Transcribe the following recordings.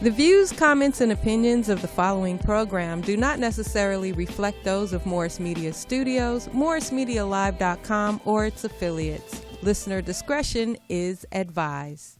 The views, comments, and opinions of the following program do not necessarily reflect those of Morris Media Studios, MorrisMediaLive.com, or its affiliates. Listener discretion is advised.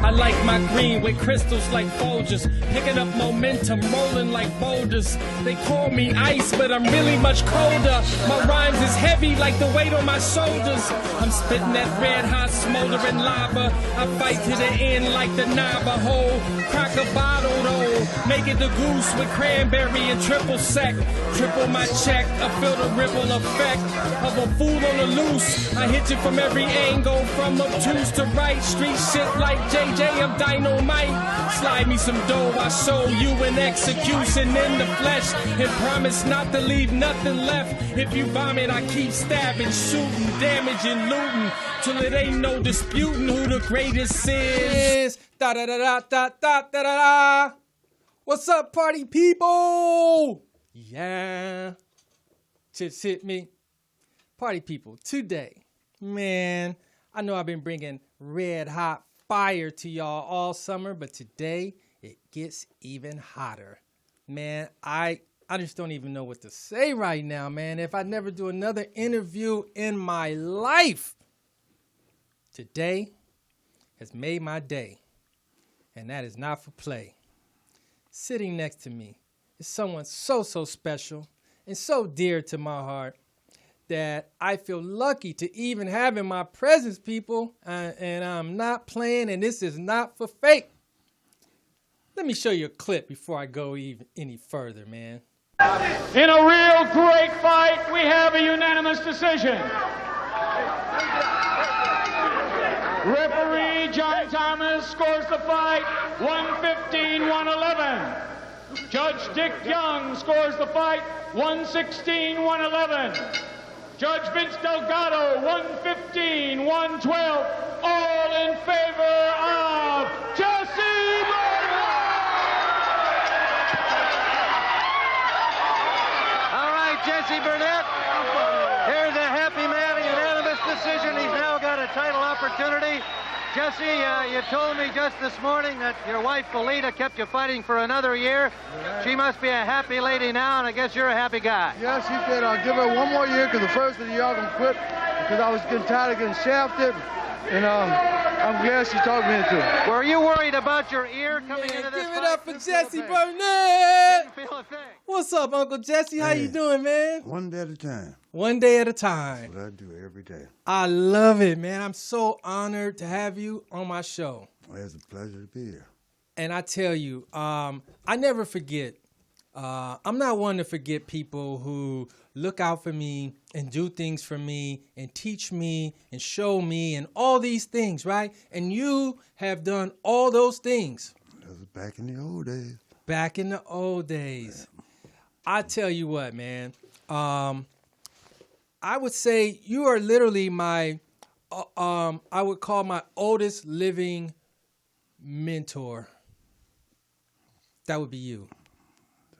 I like my green with crystals like Folgers, picking up momentum, rolling like boulders. They call me ice, but I'm really much colder. My rhymes is heavy like the weight on my shoulders. I'm spitting that red hot smoldering lava. I fight to the end like the Navajo. Crack a bottle though, make it the goose with cranberry and triple sec. Triple my check, I feel the ripple effect of a fool on the loose. I hit you from every angle, from obtuse to right. Street shit like JJ, I'm dynamite. Slide me some dough, I show you an execution in the flesh. And promise not to leave nothing left. If you vomit, I keep stabbing, shooting, damaging, looting, till it ain't no disputing who the greatest is. Da da da da da da da da. What's up, party people? Yeah. Just hit me. Party people, today, man, I know I've been bringing red hot fire to y'all all summer, but today it gets even hotter. Man, I just don't even know what to say right now, man. If I never do another interview in my life, today has made my day, and that is not for play. Sitting next to me is someone so special and so dear to my heart that I feel lucky to even have in my presence, people, and I'm not playing, and this is not for fake. Let me show you a clip before I go any further, man. In a real great fight, we have a unanimous decision. Referee John Thomas scores the fight 115-111. Judge Dick Young scores the fight 116-111. Judge Vince Delgado, 115-112, all in favor of Jesse Burnett! All right, Jesse Burnett, here's a happy man, a unanimous decision. He's now got a title opportunity. Jesse, you told me just this morning that your wife, Blvd, kept you fighting for another year. She must be a happy lady now, and I guess you're a happy guy. Yeah, she said I'll give her one more year because the first of the year I can quit because I was getting tired of getting shafted. And I'm glad she talked me into it. Were you worried about your ear coming into this Give fight? it up for Jesse Burnett! Didn't feel a thing. What's up, Uncle Jesse? How you doing, man? One day at a time. One day at a time. That's what I do every day. I love it, man. I'm so honored to have you on my show. Well, it's a pleasure to be here. And I tell you, I never forget. I'm not one to forget people who look out for me and do things for me and teach me and show me and all these things, right? And you have done all those things. That was back in the old days. Back in the old days. I tell you what, man. I would say you are literally my, I would call my oldest living mentor. That would be you.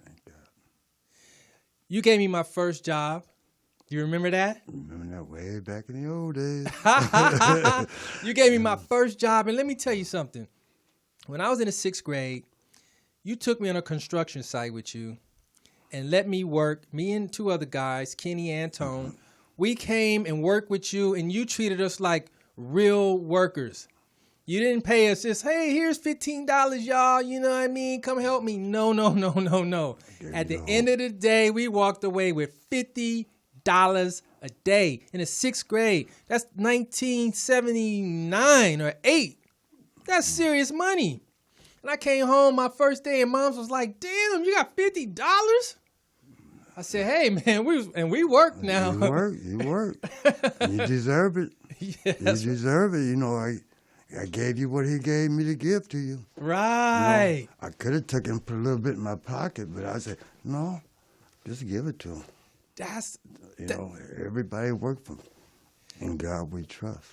Thank God. You gave me my first job. You remember that? Remember that way back in the old days. You gave me my first job. And let me tell you something. When I was in the 6th grade, you took me on a construction site with you and let me work, me and 2 other guys, Kenny and Tone. We came and worked with you, and you treated us like real workers. You didn't pay us just, hey, here's $15, y'all. You know what I mean? Come help me. No. At the end of the day, we walked away with $50 a day in the 6th grade. That's 1979 or 8. That's serious money. And I came home my first day, and Mom's was like, damn, you got $50? I said, hey, man, we work now. You work. You deserve it. Yes. You deserve it. You know, I gave you what he gave me to give to you. Right. You know, I could have taken put a little bit in my pocket, but I said, no, just give it to him. You know, everybody work for him. In God we trust.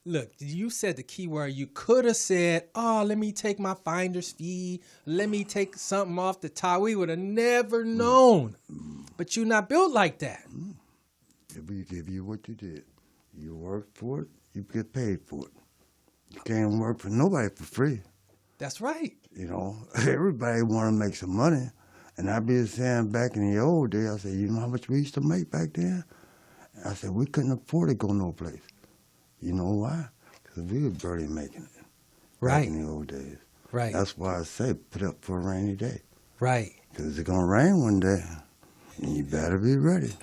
Look, you said the key word. You could have said, oh, let me take my finder's fee. Let me take something off the top. We would have never known. But you're not built like that. We give you what you did. You work for it, you get paid for it. You can't work for nobody for free. That's right. You know, everybody want to make some money. And I be saying back in the old days, I said, you know how much we used to make back then? I said, we couldn't afford to go no place. You know why? Because we were barely making it. Right. Back in the old days. Right. That's why I say put up for a rainy day. Right. Because it's going to rain one day. And you better be ready.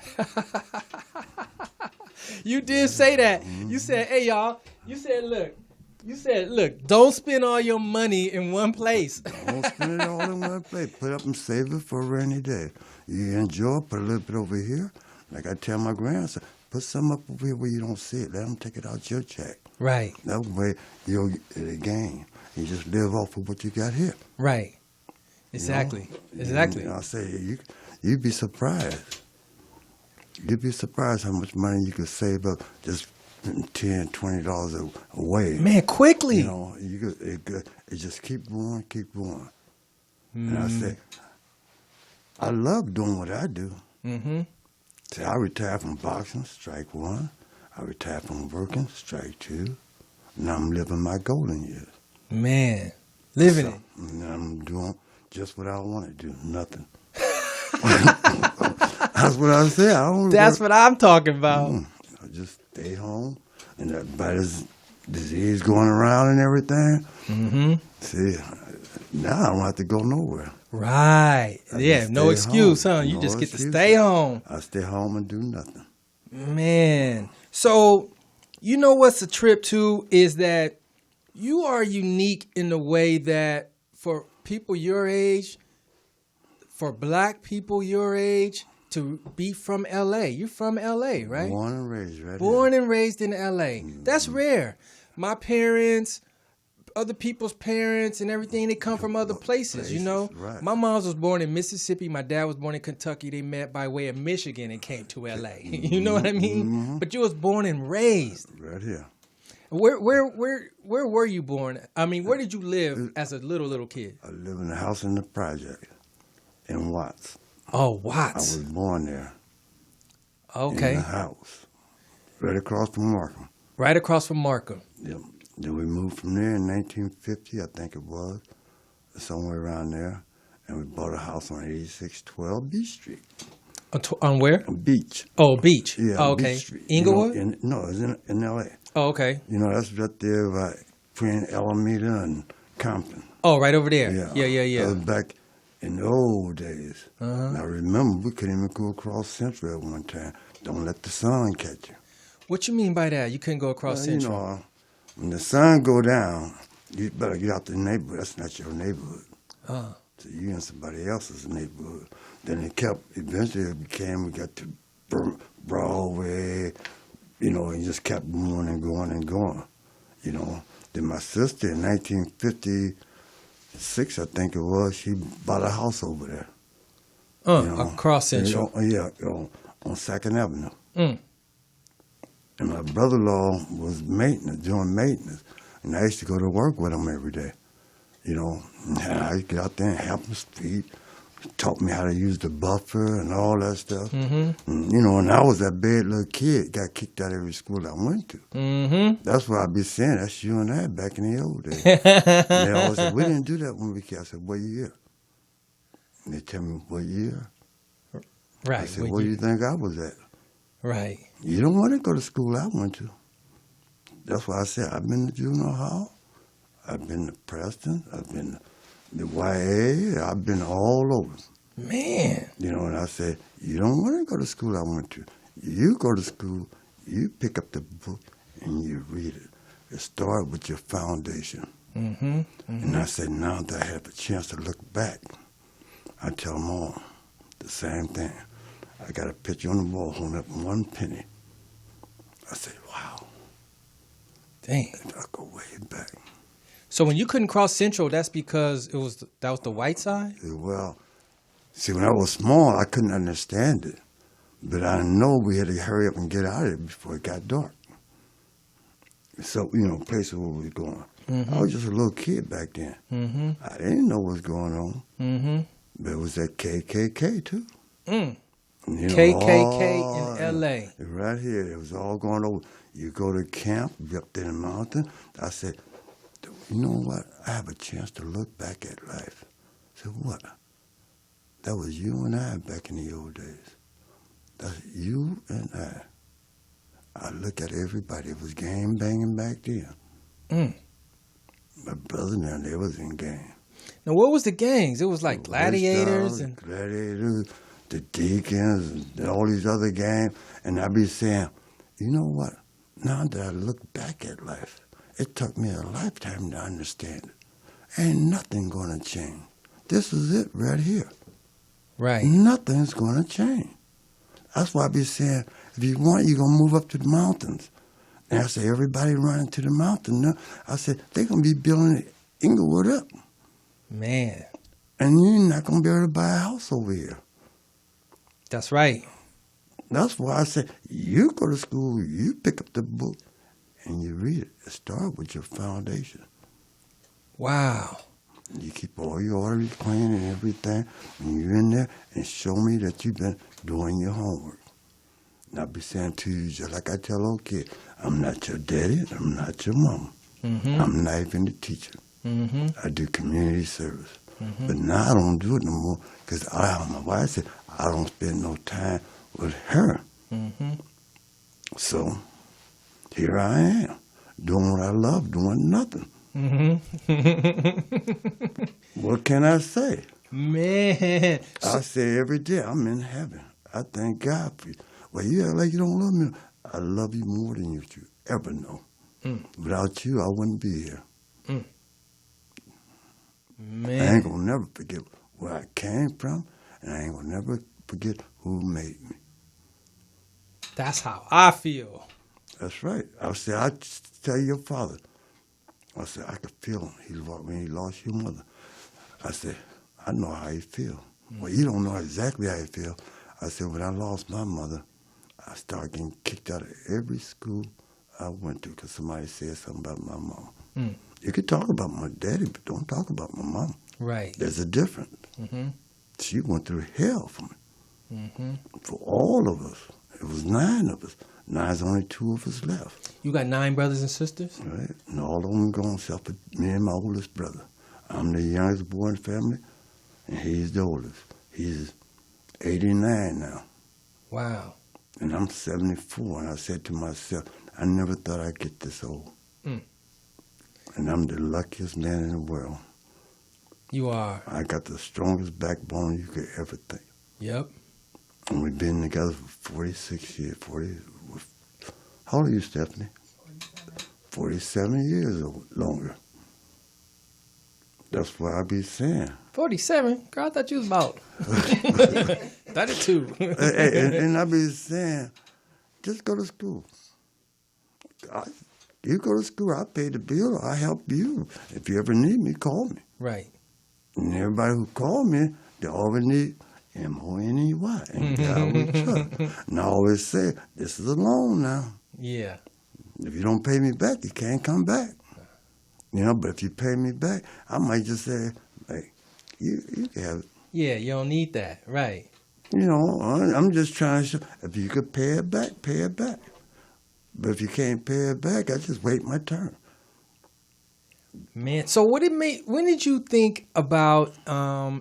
You did say that. You said, hey, y'all. You said, look, don't spend all your money in one place. Don't spend it all in one place. Put up and save it for a rainy day. You enjoy it, put a little bit over here. Like I tell my grandson, put some up over here where you don't see it. Let them take it out your check. Right. That way you'll get a gain. You just live off of what you got here. Right. Exactly. You know? Exactly. And I say, you'd be surprised. You'd be surprised how much money you could save up just $10, $20 away. Man, quickly. You know, it just keep going, keep going. And I say, I love doing what I do. Mm-hmm. See, I retired from boxing, strike one. I retired from working, strike two. Now I'm living my golden years. Man, living it. And I'm doing just what I want to do, nothing. That's what I say. That's what I'm talking about. I just stay home, and by this disease going around and everything, see, now I don't have to go nowhere. Right. Yeah, no excuse, home. huh? You No just get to excuse. stay home. I stay home and do nothing. Man. So, you know what's a trip, too, is that you are unique in the way that for people your age, for black people your age, to be from L.A. You're from L.A., right? Born and raised right Born here. and raised in L.A. That's rare. My parents, other people's parents and everything, they come from other places, you know? Right. My mom was born in Mississippi. My dad was born in Kentucky. They met by way of Michigan and came to L.A. You know what I mean? But you was born and raised. Right here. Where were you born? I mean, where did you live as a little kid? I live in a house in the project in Watts. Oh, I Watts. was born there. Okay. In the house. Right across from Markham. Right across from Markham. Yep. Then we moved from there in 1950, I think it was, somewhere around there. And we bought a house on 8612 Beach Street. On where? Beach. Oh, Beach. Yeah, Oh, okay. Beach Street. Inglewood? You know, it's in L.A. Oh, okay. You know, that's right there by between Alameda and Compton. Oh, right over there. Yeah. Yeah. That was back in the old days. Uh-huh. I remember we couldn't even go across Central at one time. Don't let the sun catch you. What you mean by that? You couldn't go across Central? You know, when the sun go down, you better get out the neighborhood. That's not your neighborhood. So you in somebody else's neighborhood. Then eventually it became, we got to Broadway, you know, and just kept going and going and going, you know. Then my sister in 1956, I think it was, she bought a house over there. You know, across Central. on 2nd Avenue. Mm. And my brother-in-law was doing maintenance. And I used to go to work with him every day. You know, and I used to get out there and help him speed. Taught me how to use the buffer and all that stuff. Mm-hmm. And, you know, and I was that bad little kid, got kicked out of every school I went to. Mm-hmm. That's what I be saying. That's you and I back in the old days. And they always said, we didn't do that when we came. I said, what year? And they tell me, what year? Right. I said, where do you think I was at? Right. You don't want to go to school I went to. That's why I said, I've been to juvenile hall. I've been to Preston. I've been to the YA. I've been all over. Man. You know, and I said, you don't want to go to school I went to. You go to school, you pick up the book, and you read it. It starts with your foundation. Mm-hmm. Mm-hmm. And I said, now that I have a chance to look back, I tell them all the same thing. I got a picture on the wall holding up 1 penny. I said, wow. Dang. If I go way back. So when you couldn't cross Central, that's because that was the white side? Well, see, when I was small, I couldn't understand it. But I know we had to hurry up and get out of it before it got dark. So, you know, places where we were going. Mm-hmm. I was just a little kid back then. Mm-hmm. I didn't know what was going on. Mm-hmm. But it was that KKK, too. Mm. You know, KKK in L.A. Right here. It was all going over. You go to camp, you up there in the mountain. I said, you know what? I have a chance to look back at life. I said, what? That was you and I back in the old days. That's you and I. I look at everybody. It was game banging back then. My brother now, they was in gang. Now, what was the gangs? It was like gladiators and gladiators, the Deacons, and all these other gangs. And I be saying, you know what? Now that I look back at life, it took me a lifetime to understand it. Ain't nothing gonna change. This is it right here. Right. Nothing's gonna change. That's why I be saying, if you want, you're gonna move up to the mountains. And I say, everybody running to the mountain now. I said, they're gonna be building Inglewood up. Man. And you're not gonna be able to buy a house over here. That's right. That's why I say, you go to school, you pick up the book, and you read it. Start with your foundation. Wow. You keep all your arteries clean and everything, and you're in there, and show me that you've been doing your homework. And I'll be saying to you, just like I tell little kids, I'm not your daddy, I'm not your mama. I'm not even the teacher. I do community service. But now I don't do it no more, because my wife said, I don't spend no time with her. So here I am, doing what I love, doing nothing. What can I say? Man. I say every day, I'm in heaven. I thank God for you. Well, you act like you don't love me. I love you more than you ever know. Without you, I wouldn't be here. Man. I ain't gonna never forget where I came from, and I ain't gonna never forget who made me. That's how I feel. That's right. I said, I tell your father. I said, I could feel him when he lost your mother. I said, I know how you feel. Well, you don't know exactly how you feel. I said, when I lost my mother, I started getting kicked out of every school I went to because somebody said something about my mom. You could talk about my daddy, but don't talk about my mom. Right. There's a difference. She went through hell for me. For all of us. It was 9 of us. Now there's only 2 of us left. You got 9 brothers and sisters? Right. And all of them gone except for me and my oldest brother. I'm the youngest boy in the family, and he's the oldest. He's 89 now. Wow. And I'm 74, and I said to myself, I never thought I'd get this old. And I'm the luckiest man in the world. You are. I got the strongest backbone you could ever think. Yep. And we've been together for 46 years. How old are you, Stephanie? 47 years or longer. That's what I be saying. 47? Girl, I thought you was about 32. and I be saying, just go to school. You go to school, I pay the bill, I help you. If you ever need me, call me. Right. And everybody who call me, they always need M-O-N-E-Y. And God will trust. And I always say, this is a loan now. Yeah. If you don't pay me back, you can't come back. You know, but if you pay me back, I might just say, hey, you can have it. Yeah, you don't need that. Right. You know, I'm just trying to show, if you could pay it back, pay it back. But if you can't pay it back, I just wait my turn. Man, so when did you think about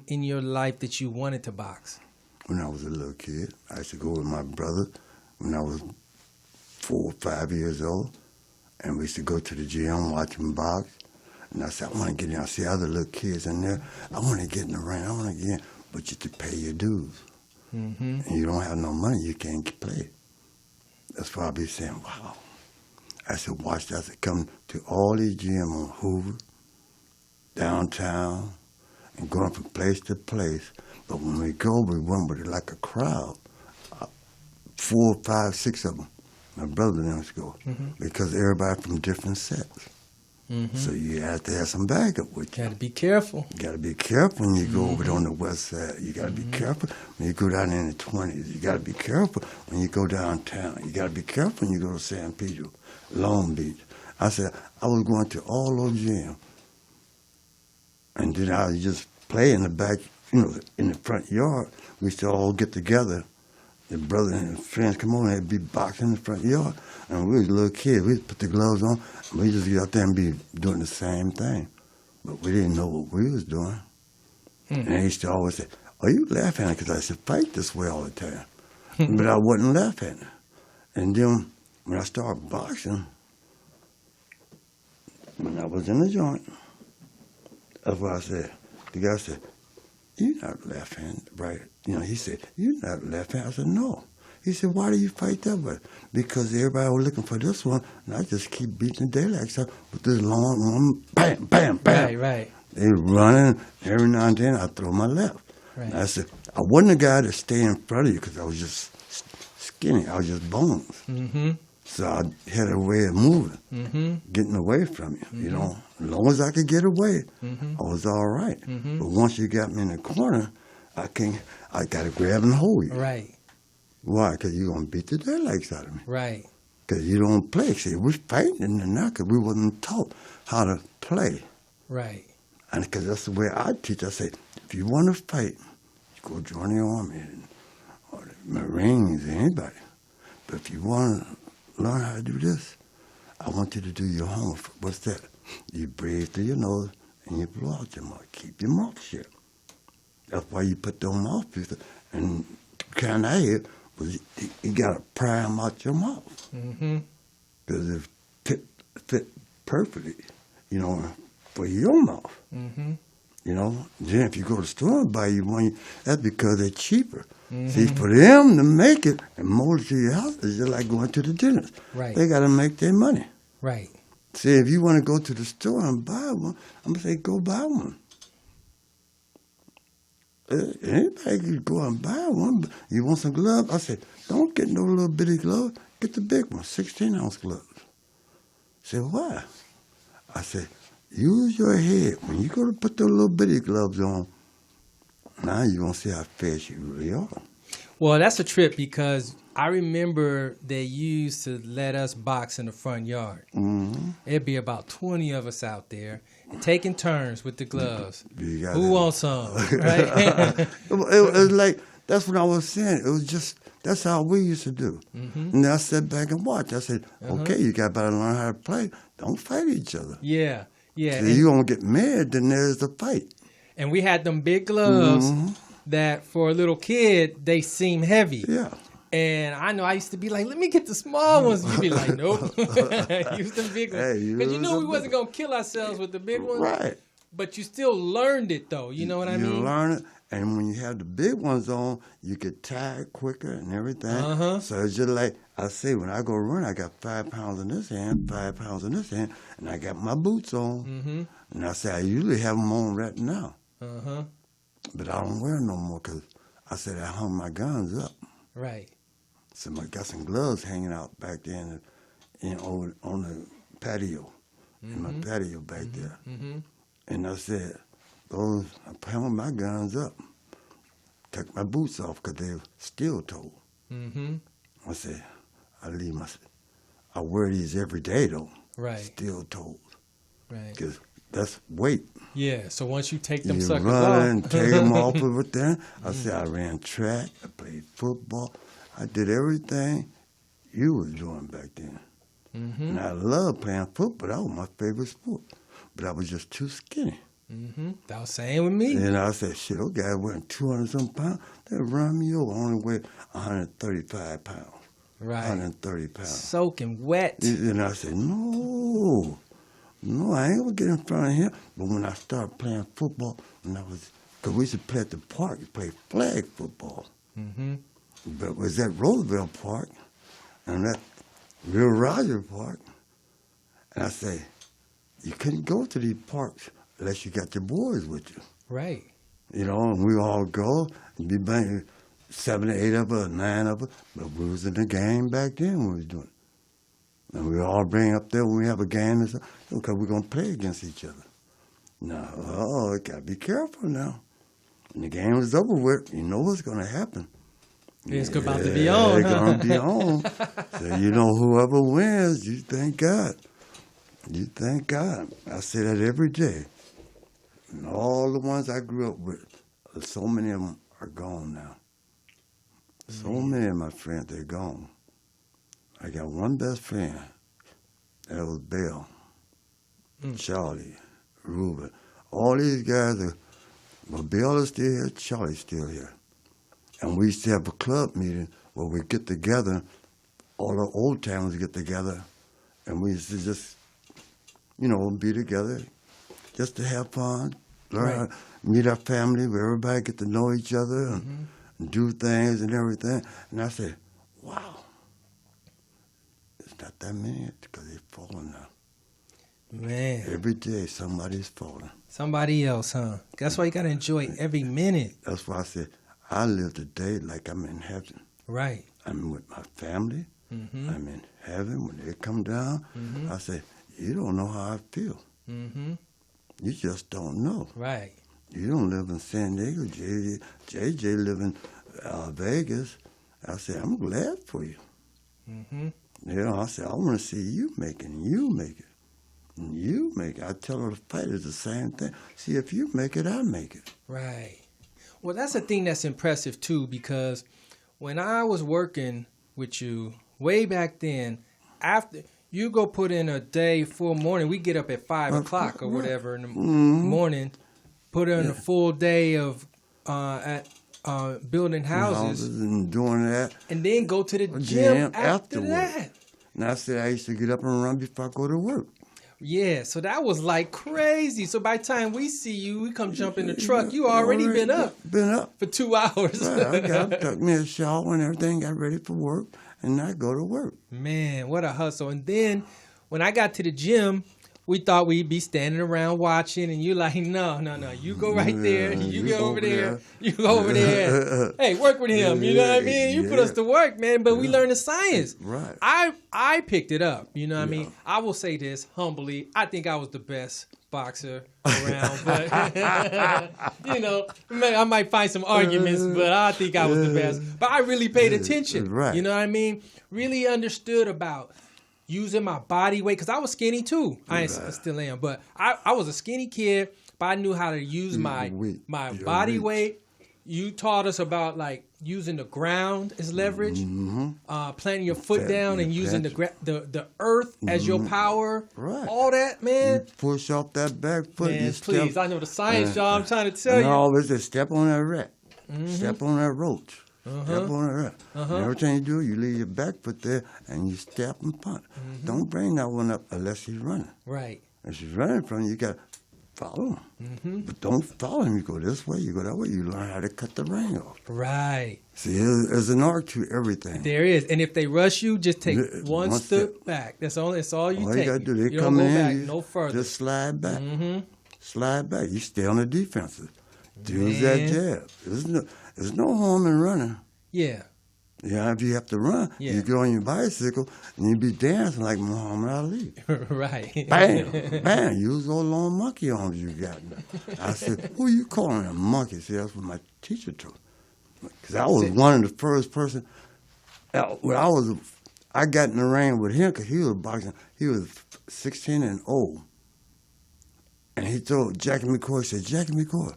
in your life that you wanted to box? When I was a little kid, I used to go with my brother when I was 4 or 5 years old, and we used to go to the gym, watch him box. And I said, I want to get in. I see other little kids in there. I want to get in the ring. I want to get in. But you have to pay your dues. And you don't have no money, you can't play. That's why I be saying, wow. I said, watch that. I said, come to all these gyms on Hoover, downtown, and going from place to place. But when we go, we went with it like a crowd. 4, 5, 6 of them. My brother and them used to go. Because everybody from different sets. So you have to have some backup with you. Got to be careful. You got to be careful when you go over there on the west side. You got to be careful when you go down in the 20s. You got to be careful when you go downtown. You got to be careful when you go to San Pedro, Long Beach. I said, I was going to all those gyms. And then I would just play in the back, you know, in the front yard. We used to all get together the brother and his friends come on, they'd be boxing in the front yard. And we was little kids. We'd put the gloves on, and we just get out there and be doing the same thing. But we didn't know what we was doing. And they used to always say, "Are you left-handed?" Because I used to fight this way all the time. But I wasn't left-handed. And then when I started boxing, when I was in the joint, that's what I said. The guy said, "You're not left-handed, right?" You know, he said, "You're not left-handed." I said, "No." He said, "Why do you fight that way?" Because everybody was looking for this one, and I just keep beating the daylight out with this long one, bam, bam, bam. Right. They were running. Every now and then I throw my left. Right. And I said, I wasn't a guy to stay in front of you because I was just skinny. I was just bones. Mm-hmm. So I had a way of moving, getting away from you. You know, as long as I could get away, I was all right. But once you got me in the corner, I got to grab and hold you. Right. Why? Because you're going to beat the daylights out of me. Right. Because you don't play. See, we're fighting in the night because we wasn't taught how to play. Right. And because that's the way I teach. I say, if you want to fight, you go join the Army or the Marines or anybody. But if you want to learn how to do this, I want you to do your homework. What's that? You breathe through your nose and you blow out your mouth. Keep your mouth shut. That's why you put those mouthpieces. And kind I hear was you got to pry them out your mouth. Because it fit perfectly, you know, for your mouth. You know, then if you go to the store and buy you one, that's because they're cheaper. See, for them to make it and mold it to your house, it's just like going to the dentist. Right. They got to make their money. Right. See, if you want to go to the store and buy one, I'm going to say go buy one. Anybody can go and buy one. But you want some gloves? I said, don't get no little bitty gloves. Get the big one, 16-ounce gloves. I said, why? I said, use your head. When you go to put those little bitty gloves on, now you're going to see how fast you really are. Well, that's a trip because I remember they used to let us box in the front yard. It'd be about 20 of us out there taking turns with the gloves. Who wants some? Right? It was like, that's what I was saying. It was just, that's how we used to do. And I sat back and watched. I said, okay, you got to learn how to play. Don't fight each other. Yeah. So you're going to get mad, then there's the fight. And we had them big gloves that for a little kid, they seem heavy. Yeah. And I know I used to be like, let me get the small ones. You'd be like, nope. Use the big ones. Because you knew we wasn't going to kill ourselves with the big ones. Right. But you still learned it, though. You know what I mean? You learn it. And when you have the big ones on, you get tired quicker and everything. So it's just like, I say, when I go run, I got 5 pounds in this hand, 5 pounds in this hand, and I got my boots on. And I say, I usually have them on right now. But I don't wear no more because I said I hung my guns up. Right. So I got some gloves hanging out back there on the patio, in my patio back there. And I said, I hung my guns up, took my boots off because they were steel-toed. I said, I wear these every day though. Right. Steel-toed. Right. Because that's weight. Yeah, so once you take them you suckers run off. and take them off of it there. I said, I ran track, I played football. I did everything you was doing back then. And I loved playing football. That was my favorite sport. But I was just too skinny. That was same with me. And I said, shit, those guys weighing 200-some pounds, they run me over. I only weigh 135 pounds. Right. 130 pounds. Soaking wet. And I said, no, I ain't gonna get in front of him. But when I started playing football, because we used to play at the park, we played flag football. But it was at Roosevelt Park and that Real Roger Park. And I say, you couldn't go to these parks unless you got your boys with you. Right. You know, and we all go, and be banging 7 or 8 of us, 9 of us, but we was in the game back then when we was doing it. And we all bring up there when we have a game and stuff, because we're going to play against each other. Now, got to be careful now. When the game is over with, you know what's going to happen. It's about to be on, It's going to be on. So, you know, whoever wins, you thank God. You thank God. I say that every day. And all the ones I grew up with, so many of them are gone now. So many of my friends, they're gone. I got one best friend. That was Bill, Charlie, Ruben. All these guys are, well, Bill is still here, Charlie's still here. And we used to have a club meeting where we get together, all the old timers get together, and we used to just, be together just to have fun, learn how to meet our family, where everybody get to know each other and do things and everything. And I said, wow, it's not that many because they're falling now. Man. Every day somebody's falling. Somebody else, huh? That's why you got to enjoy every minute. That's why I said, I live today like I'm in heaven. Right. I'm with my family. I'm in heaven. When they come down, I say, you don't know how I feel. You just don't know. Right. You don't live in San Diego. JJ live in Vegas. I said, I'm glad for you. I said, I want to see you make it, and you make it. And you make it. I tell her the fighters the same thing. See, if you make it, I make it. Right. Well, that's a thing that's impressive, too, because when I was working with you way back then, after you go put in a day, full morning, we get up at 5 o'clock or whatever in the morning, put in a full day of building houses and doing that. And then go to the gym after that. And I said I used to get up and run before I go to work. Yeah, so that was like crazy. So by the time we see you, we come jump in the truck, you already been up. Been up. For 2 hours. Right, I got up, took me a shower and everything, got ready for work, and I go to work. Man, what a hustle. And then when I got to the gym, we thought we'd be standing around watching, and you're like, no, you go right there, you go over there, you go over there. Hey, work with him, you know what I mean? You put us to work, man, but we learned the science. Right. I picked it up, you know what I mean? I will say this humbly, I think I was the best boxer around, but, I might find some arguments, but I think I was the best. But I really paid attention, you know what I mean? Really understood about using my body weight, because I was skinny too. I still am, but I was a skinny kid, but I knew how to use my body weight. You taught us about like using the ground as leverage, planting your foot down and using the earth as your power. Right. All that, man. You push off that back foot. Man, please, I know the science, y'all. I'm trying to tell you. Always just step on that rat, step on that roach. Step on the rat. And every time you do it, you leave your back foot there and you step and punt. Don't bring that one up unless he's running. Right. If he's running from you, you got to follow him. But don't follow him. You go this way, you go that way. You learn how to cut the rein off. Right. See, there's an art to everything. There is. And if they rush you, just take one step back. That's all you take. All you got to do, they come don't in, go back no further. Just slide back. Slide back. You stay on the defensive. Use that jab. There's no harm in running. Yeah. Yeah, if you have to run, you get on your bicycle and you be dancing like Muhammad Ali. Right. Bam, bam. Use those long monkey arms you got. I said, who you calling a monkey? See, that's what my teacher told me. Because I was one of the first person. When I got in the ring with him because he was boxing. He was 16 and old. And he told Jackie McCoy, he said, Jackie McCoy,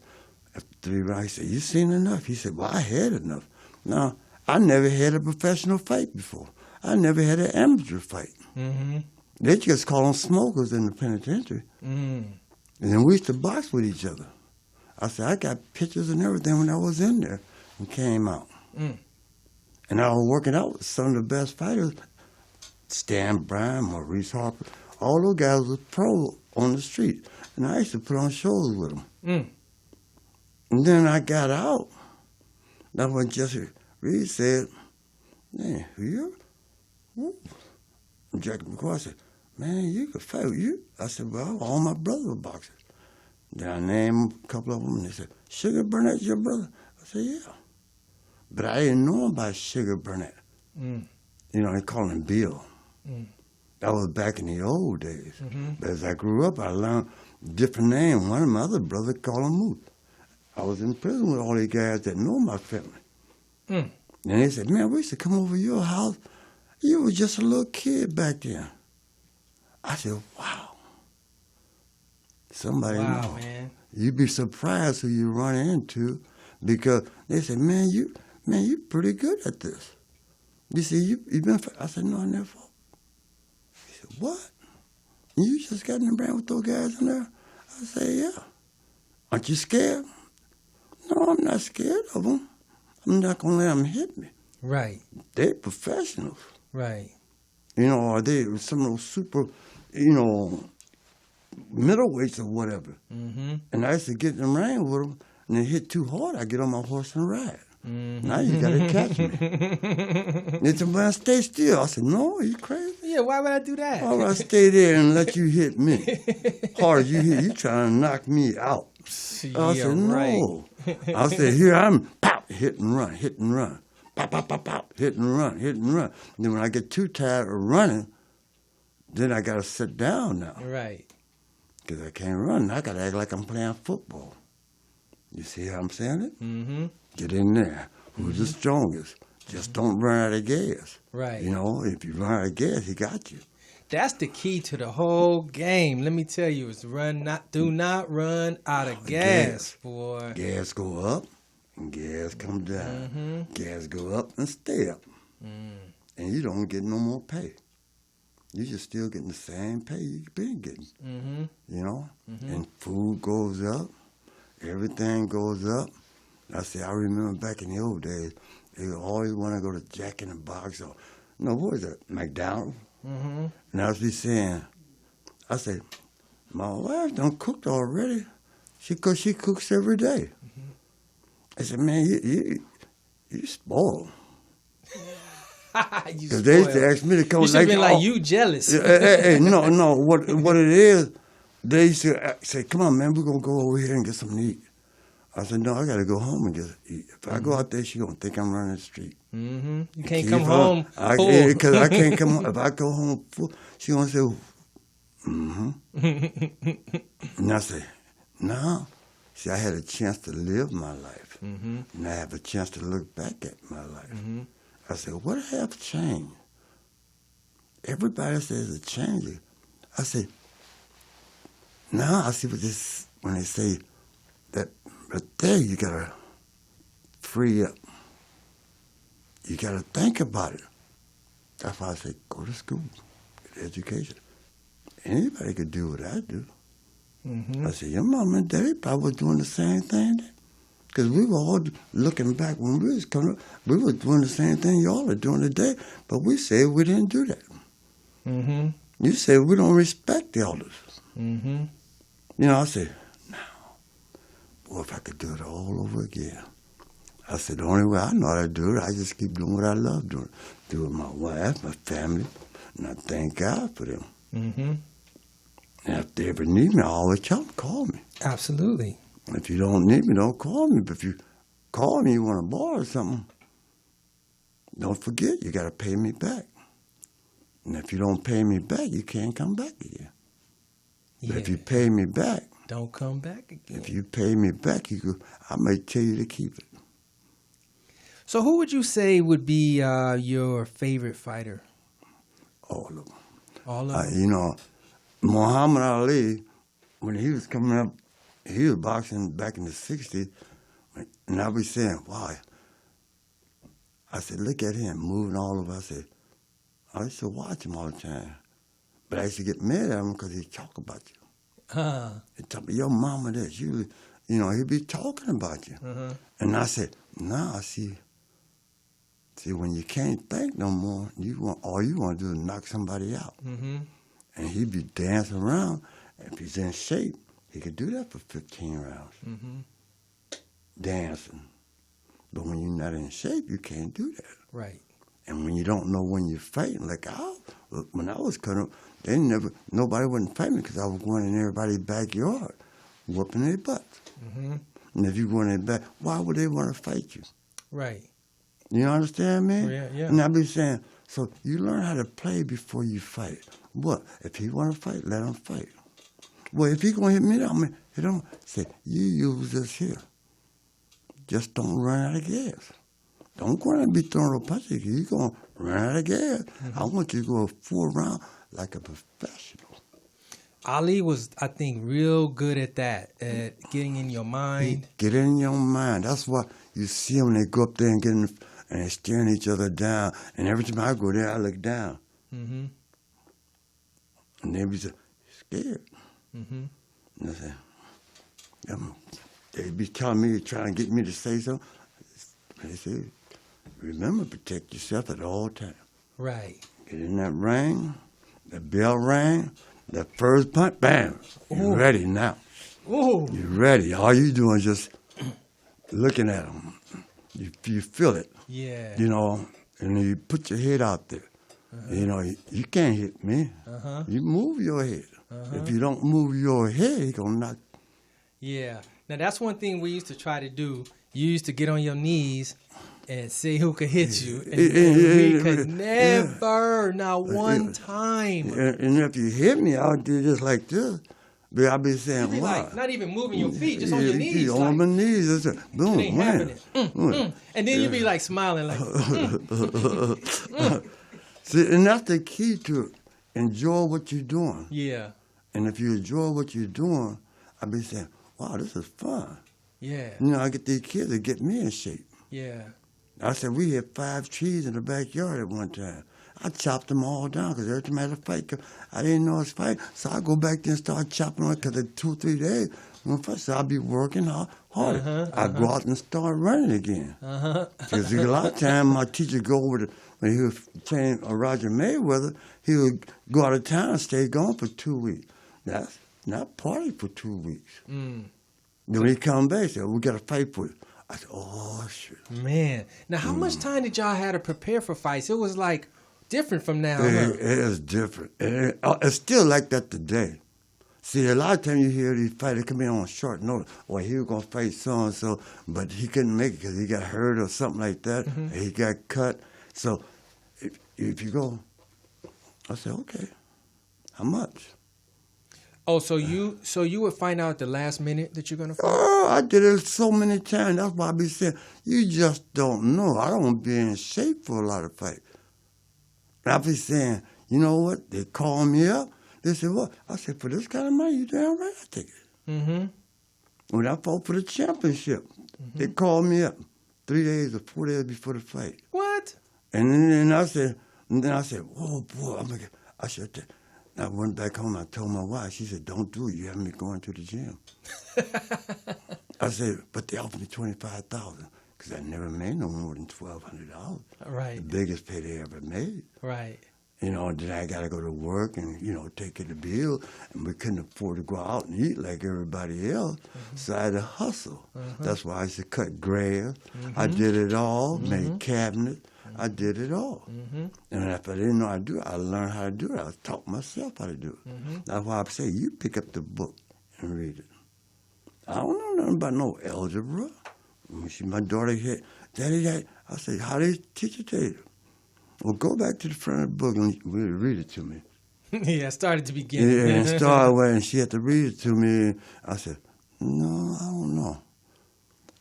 after 3 rounds, he said, you seen enough? He said, well, I had enough. Now, I never had a professional fight before. I never had an amateur fight. They just call them smokers in the penitentiary. And then we used to box with each other. I said, I got pictures and everything when I was in there and came out. And I was working out with some of the best fighters, Stan Bryan, Maurice Harper. All those guys were pro on the street. And I used to put on shows with them. And then I got out. That's when Jesse Reed said, man, who you? Jackie McCoy said, man, you could fight. You? I said, well, all my brothers were boxers. Then I named a couple of them, and they said, Sugar Burnett, your brother? I said, yeah. But I didn't know about Sugar Burnett. They called him Bill. That was back in the old days. But as I grew up, I learned a different name. One of my other brothers called him Moose. I was in prison with all these guys that know my family. And they said, man, we used to come over to your house. You were just a little kid back then. I said, wow. Somebody know. Man. You'd be surprised who you run into because they said, man, man, you pretty good at this. You see, you been, I said, no, I never fought. He said, what? You just got in the ring with those guys in there? I said, yeah. Aren't you scared? No, I'm not scared of them. I'm not going to let them hit me. Right. They're professionals. Right. You know, or they some of those super, you know, middleweights or whatever. Mm-hmm. And I used to get in the ring with them, and they hit too hard, I get on my horse and ride. Mm-hmm. Now you got to catch me. They said, man, stay still. I said, no, are you crazy? Yeah, why would I do that? Why would I stay there and let you hit me? Hard as you hit, you trying to knock me out. I said, no. I said, here I'm, pop, hit and run, hit and run. Pop, pop, pop, pop, hit and run, hit and run. And then when I get too tired of running, then I got to sit down now. Right. Because I can't run. I got to act like I'm playing football. You see how I'm saying it? Mm-hmm. Get in there. Who's the strongest? Just don't run out of gas. Right. You know, if you run out of gas, he got you. That's the key to the whole game. Let me tell you, is do not run out of gas, boy. Gas go up and gas come down. Mm-hmm. Gas go up and stay up. And you don't get no more pay. You just still getting the same pay you've been getting. Mm-hmm. You know? Mm-hmm. And food goes up. Everything goes up. I say, I remember back in the old days, they would always want to go to Jack in the Box or, no, what is that, McDonald's? Mm-hmm. And I was be saying, I said, my wife done cooked already. She cooks every day. Mm-hmm. I said, man, you spoiled. Because they used to ask me to come. You should have been like, you jealous. Hey, no. What it is, they used to say, come on, man, we're going to go over here and get something to eat. I said, no, I got to go home and just eat. If I go out there, she's going to think I'm running the street. Mm-hmm. You can't come home full. Because I can't come home. If I go home full, she's going to say, And I say, no. See, I had a chance to live my life. Mm-hmm. And I have a chance to look back at my life. Mm-hmm. I said, what have changed? Everybody says it changed. I said, now I see what this, when they say that right there, you got to free up. You got to think about it. That's why I say, go to school, get education. Anybody could do what I do. Mm-hmm. I said, your mom and daddy probably was doing the same thing then. Because we were all looking back when we was coming up, we were doing the same thing y'all are doing today, but we said we didn't do that. Mm-hmm. You said we don't respect the elders. Mm-hmm. You know, I said, no. Boy, if I could do it all over again. I said, the only way I know how to do it, I just keep doing what I love doing. Do it with my wife, my family, and I thank God for them. Mm-hmm. And if they ever need me, I always tell them, call me. Absolutely. If you don't need me, don't call me. But if you call me, you want to borrow something, don't forget, you got to pay me back. And if you don't pay me back, you can't come back again. Yeah. But if you pay me back, don't come back again. If you pay me back, I may tell you to keep it. So who would you say would be your favorite fighter? All of them. All of them? You know, Muhammad Ali, when he was coming up, he was boxing back in the 60s, and I was saying, wow. I said, look at him, moving all over. I used to watch him all the time. But I used to get mad at him because he'd talk about you. He'd talk about your mama this. You know, he'd be talking about you. Uh-huh. And I said, nah, see, when you can't think no more, all you want to do is knock somebody out. Mm-hmm. And he'd be dancing around. If he's in shape, he could do that for 15 rounds. Mm-hmm. Dancing. But when you're not in shape, you can't do that. Right. And when you don't know when you're fighting, like when I was cut up, nobody wouldn't fight me because I was going in everybody's backyard, whooping their butts. Mm-hmm. And if you go in their back, why would they want to fight you? Right. You understand me? Yeah. And I be saying, so you learn how to play before you fight. What? If he want to fight, let him fight. Well, if he going to hit me, I'm going to hit him. Say, you use this here. Just don't run out of gas. Don't go around and be throwing a punch. You're going to run out of gas. Mm-hmm. I want you to go a full round like a professional. Ali was, I think, real good at that, at getting in your mind. Get in your mind. That's why you see them, they go up there and get in, and they're staring each other down. And every time I go there, I look down. Mm-hmm. And they be scared. Mm-hmm. And I say, they be telling me, trying to get me to say something. They say, remember, protect yourself at all times. Right. Get in that ring, the bell rang, that first punch, bam, you're ready now. Ooh. You're ready. All you doing is just looking at them. You feel it. Yeah. You know, and you put your head out there. You know, you can't hit me. You move your head. If you don't move your head, he's going to knock. Yeah. Now, that's one thing we used to try to do. You used to get on your knees and see who could hit you. And we could never, not one time. And if you hit me, I'll do just like this. But I'll be saying, You'd be wow. like, not even moving your feet, just on your knees. On my knees. That's it. Boom, It ain't happening. wham. And then you'd be like smiling like, See, and that's the key to it. Enjoy what you're doing. yeah, And if you enjoy what you're doing, I'll be saying, wow, this is fun. yeah, You know, I get these kids to get me in shape. yeah. I said, we had 5 trees in the backyard at one time. I chopped them all down because every time I had a fight, I didn't know it was fight. So I go back there and start chopping them because in 2 or 3 days, when first I'll be working harder. I go out and start running again. Because a lot of times my teacher go over to, when he was playing Roger Mayweather, he would go out of town and stay gone for 2 weeks. That's not party for 2 weeks. Then when he come back, he said, we got to fight for it. I said, oh, shit. Man. Now, how much time did y'all have to prepare for fights? It was like different from now. It is different. It's still like that today. See, a lot of times you hear these fighters come in on short notice. Or he was going to fight so-and-so, but he couldn't make it because he got hurt or something like that. He got cut. So if you go, I said, okay, how much? Oh, so you would find out at the last minute that you're going to fight? Oh, I did it so many times. That's why I be saying, you just don't know. I don't be in shape for a lot of fights. And I be saying, you know what? They call me up. They said, what? I said, for this kind of money, you damn right I take it. Mm-hmm. When I fought for the championship, they called me up 3 days or 4 days before the fight. What? And then I said, whoa, boy, I said, I went back home. I told my wife. She said, "Don't do it. You have me going to the gym." I said, "But they offered me $25,000 because I never made no more than $1,200. Right. The biggest pay they ever made. Right. You know, then I got to go to work and take care of the bill, and we couldn't afford to go out and eat like everybody else. So I had to hustle. That's why I used to cut grass. I did it all. Made cabinets. I did it all. And if I didn't know how to do it, I learned how to do it. I taught myself how to do it. That's why I say, you pick up the book and read it. I don't know nothing about no algebra. When my daughter hit, Daddy, I said, how did teacher tell you? Well, go back to the front of the book and read it to me. Yeah, I started to begin. Yeah, and started away, and she had to read it to me. I said, no, I don't know.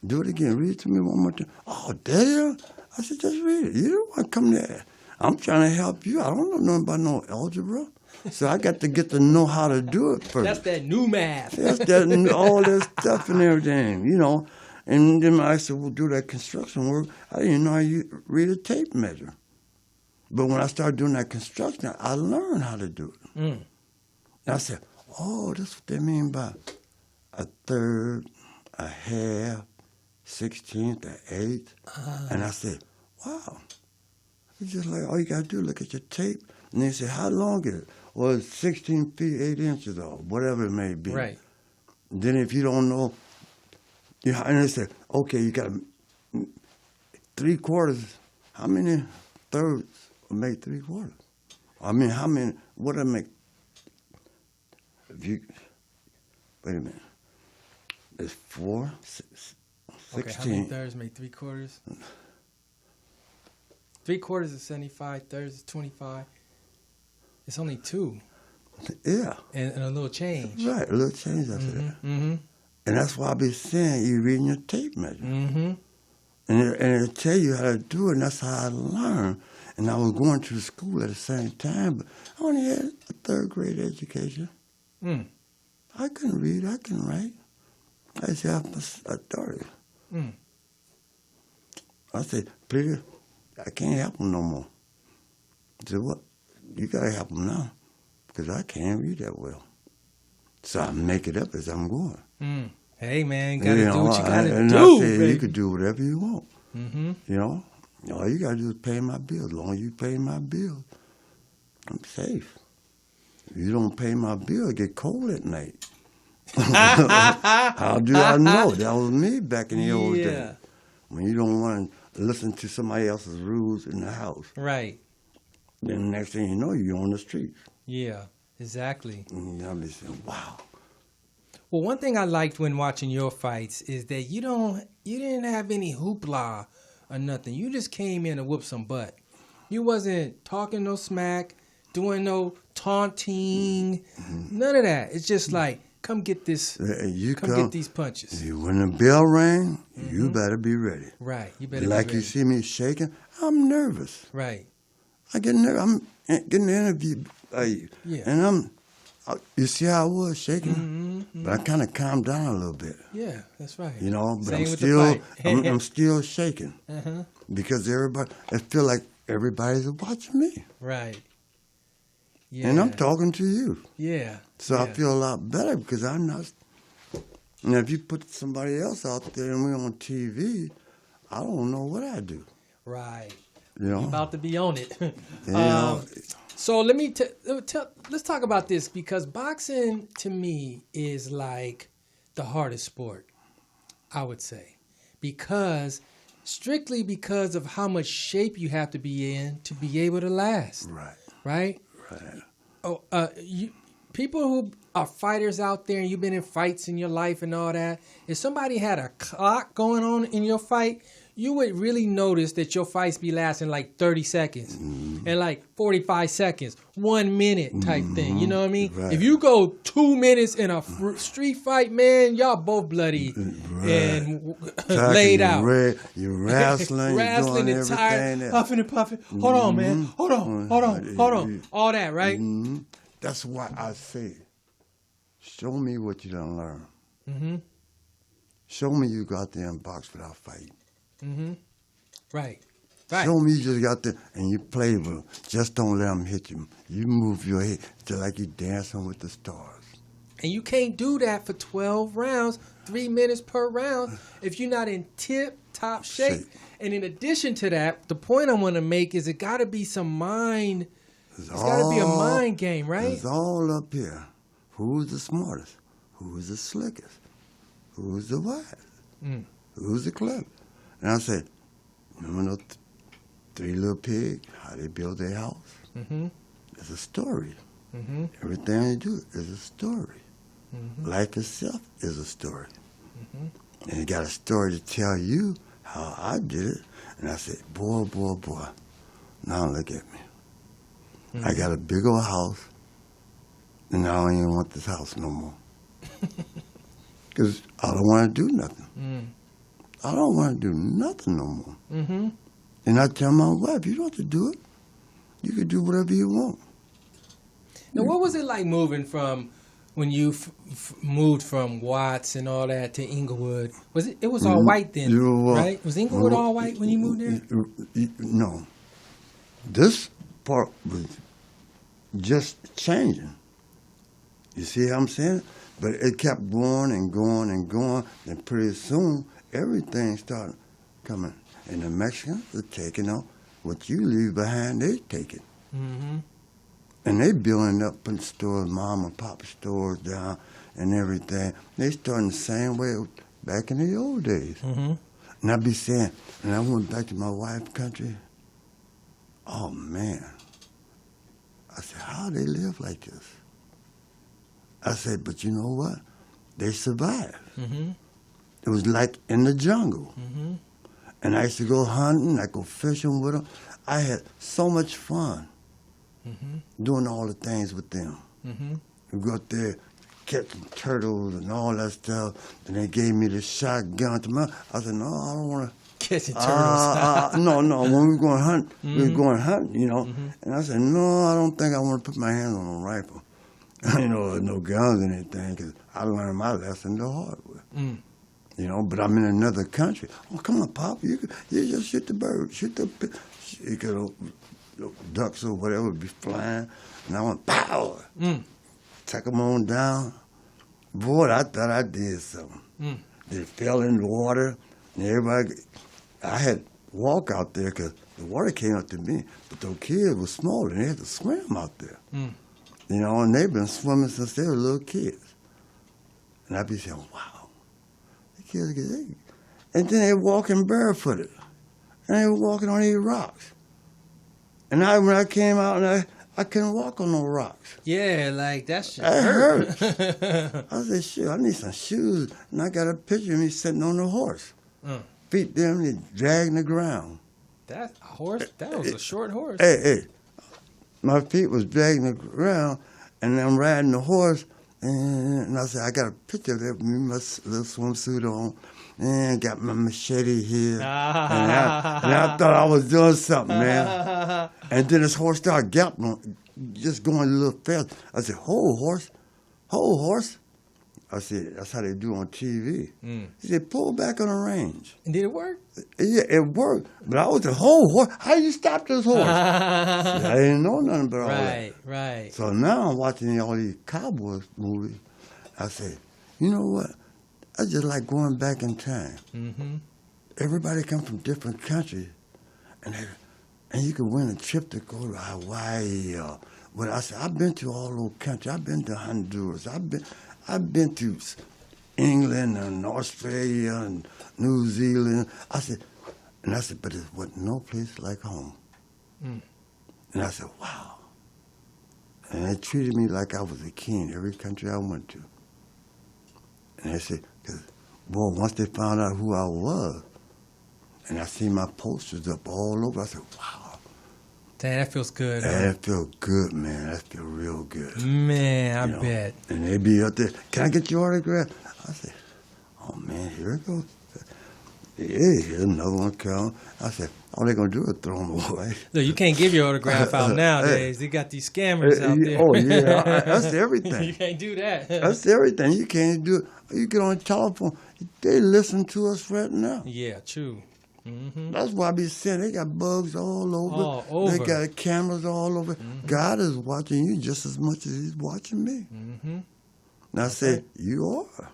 Do it again. Read it to me one more time. Oh, Daddy? I said, just read it. You don't want to come there. I'm trying to help you. I don't know nothing about no algebra. So I got to get to know how to do it first. That's that new math. That's that, all this stuff and everything, And then I said, well, do that construction work. I didn't know how you read a tape measure. But when I started doing that construction, I learned how to do it. And I said, oh, that's what they mean by a third, a half, 16th, an eighth. And I said, wow. It's just like, all you got to do is look at your tape. And they said, how long is it? Well, it's 16 feet, 8 inches, or whatever it may be. Right. And then if you don't know, and they said, okay, you got 3/4. How many thirds will make 3/4? I mean, how many, what do I make? Wait a minute. It's 4, 16. Okay, how many thirds make 3/4? 3/4 is 75, thirds is 25. It's only 2. Yeah. And a little change. Right, a little change after that. And that's why I be saying you're reading your tape measure. And it'll tell you how to do it, and that's how I learned. And I was going to school at the same time, but I only had a 3rd grade education. I couldn't read. I couldn't write. I used to have authority. I said, please, I can't help him no more. He said, what? You got to help him now because I can't read that well. So I make it up as I'm going. Hey, man, got to do what you got to do. And I said, baby. you could do whatever you want. You know? All you got to do is pay my bill. As long as you pay my bill, I'm safe. If you don't pay my bill, it get cold at night. How do I know? That was me back in the old days. When you don't want to listen to somebody else's rules in the house. Right. Then the next thing you know, you're on the streets. Yeah, exactly. And I'll be saying, wow. Well, one thing I liked when watching your fights is that you didn't have any hoopla or nothing. You just came in and whooped some butt. You wasn't talking no smack, doing no taunting, none of that. It's just like, come get this, get these punches. When the bell rang, you better be ready. Right, you better like be ready. You see me shaking, I'm nervous. Right. I get nervous. I'm getting the interview, and you see how I was shaking, but I kind of calmed down a little bit. Yeah, that's right. You know, but Same I'm still shaking because I feel like everybody's watching me. Right. Yeah. And I'm talking to you. Yeah. So I feel a lot better because I'm not. And if you put somebody else out there and we're on TV, I don't know what I do. Right. You know, you're about to be on it. You so let's talk about this because boxing to me is like the hardest sport, I would say, strictly because of how much shape you have to be in to be able to last. Right. Right. Right. Oh, people who are fighters out there and you've been in fights in your life and all that, if somebody had a clock going on in your fight, you would really notice that your fights be lasting like 30 seconds and like 45 seconds, 1 minute type thing. You know what I mean? Right. If you go 2 minutes in a street fight, man, y'all both bloody and laid out. You're wrestling, you're doing and tired, puffing and puffing. Hold on, man. Hold on. All that, right? That's why I say, show me what you done learn. Show me you got there and box without fighting. Right. Show me you just got there and you play with them. Just don't let them hit you. You move your head just like you're dancing with the stars. And you can't do that for 12 rounds, 3 minutes per round, if you're not in tip-top shape. And in addition to that, the point I want to make is it got to be some mind. It's got to be a mind game, right? It's all up here. Who's the smartest? Who's the slickest? Who's the wise? Who's the clever? And I said, remember those three little pigs, how they built their house? It's a story. Everything they do is a story. Life itself is a story. And you got a story to tell you how I did it. And I said, boy. Now look at me. I got a big old house, and I don't even want this house no more. Because I don't want to do nothing. I don't want to do nothing no more. And I tell my wife, you don't have to do it. You can do whatever you want. Now, what was it like moving from when you moved from Watts and all that to Inglewood? It was all white then, right? Was Inglewood all white when you moved there? No. This part was just changing. You see how I'm saying? But it kept going and going and going, and pretty soon everything started coming. And the Mexicans are taking out what you leave behind, they take it. And they building up, putting stores, mom and pop stores down and everything. They starting the same way back in the old days. And I be saying, and I went back to my wife's country, oh man. I said, how they live like this? I said, but you know what? They survived. It was like in the jungle. And I used to go hunting, I go fishing with them. I had so much fun doing all the things with them. We go out there, catching turtles and all that stuff. And they gave me the shotgun to my. I said, no, I don't want to. Catching turtles. No. When we going hunt, we were going hunting, you know. And I said, no, I don't think I want to put my hands on a rifle. You know, no guns or anything, because I learned my lesson the hard way. You know, but I'm in another country. Oh, come on, Pop, you just shoot the bird, shoot the ducks or whatever be flying, and I went pow, take them on down. Boy, I thought I did something. They fell in the water, and everybody. I had to walk out there because the water came up to me, but those kids were smaller, and they had to swim out there. You know, and they've been swimming since they were little kids. And I'd be saying, wow, the kids get it. And then they were walking barefooted. And they were walking on these rocks. And when I came out, and I couldn't walk on no rocks. Yeah, like that shit That hurt. I said, shit, I need some shoes. And I got a picture of me sitting on the horse. Feet down, they dragging the ground. That horse, that was a short horse. Hey. My feet was dragging the ground, and I'm riding the horse, and I said, I got a picture of that with my little swimsuit on, and got my machete here, and I thought I was doing something, man. And then this horse started galloping, just going a little fast. I said, hold, horse. I said, that's how they do on TV. He said, pull back on the range. And did it work? Yeah, it worked. But I was the whole horse. How you stop this horse? I didn't know nothing about all that. Right. So now I'm watching all these cowboys movies. I said, you know what? I just like going back in time. Everybody comes from different countries, and you can win a trip to go to Hawaii. But I said, I've been to all those countries. I've been to Honduras. I've been to England and Australia and New Zealand. I said, but it wasn't no place like home. And I said, wow. And they treated me like I was a king every country I went to. And they said, because, boy, once they found out who I was, and I seen my posters up all over, I said, wow. Damn, that feels good. That feel good, man. That feel real good. Man, I bet. And they be up there, can I get your autograph? I said, oh, man, here it goes. Yeah, here's another one coming. I said, all they're going to do is throw them away. Look, you can't give your autograph out nowadays. They got these scammers out there. Oh, yeah, that's everything. You can't do that. That's everything. You can't do it. You get on the telephone, they listen to us right now. Yeah, true. That's why I be saying they got bugs all over. All over. They got cameras all over. God is watching you just as much as he's watching me. And I say, you are.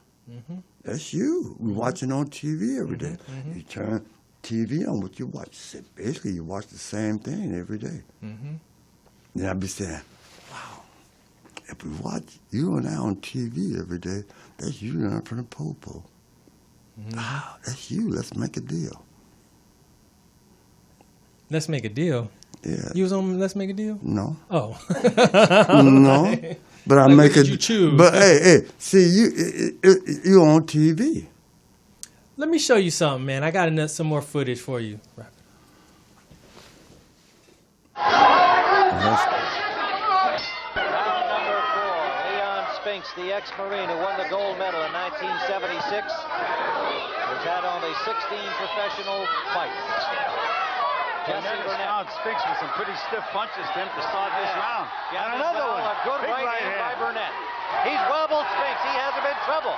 That's you. We're watching on TV every day. You turn TV on, what you watch. Basically, you watch the same thing every day. Then I be saying, wow, if we watch you and I on TV every day, that's you learning from the po-po. Wow, that's you. Let's make a deal. Let's Make a Deal. Yeah. You was on Let's Make a Deal? No. Oh. No. But I like, make what did you choose? But hey, see you on TV. Let me show you something, man. I got some more footage for you. Spinks, the ex-Marine who won the gold medal in 1976, has had only 16 professional fights. Jesse Burnett Spinks with some pretty stiff punches to him to start this round. And another one. A good right hand by Burnett. He's wobbled Spinks. He has him in trouble.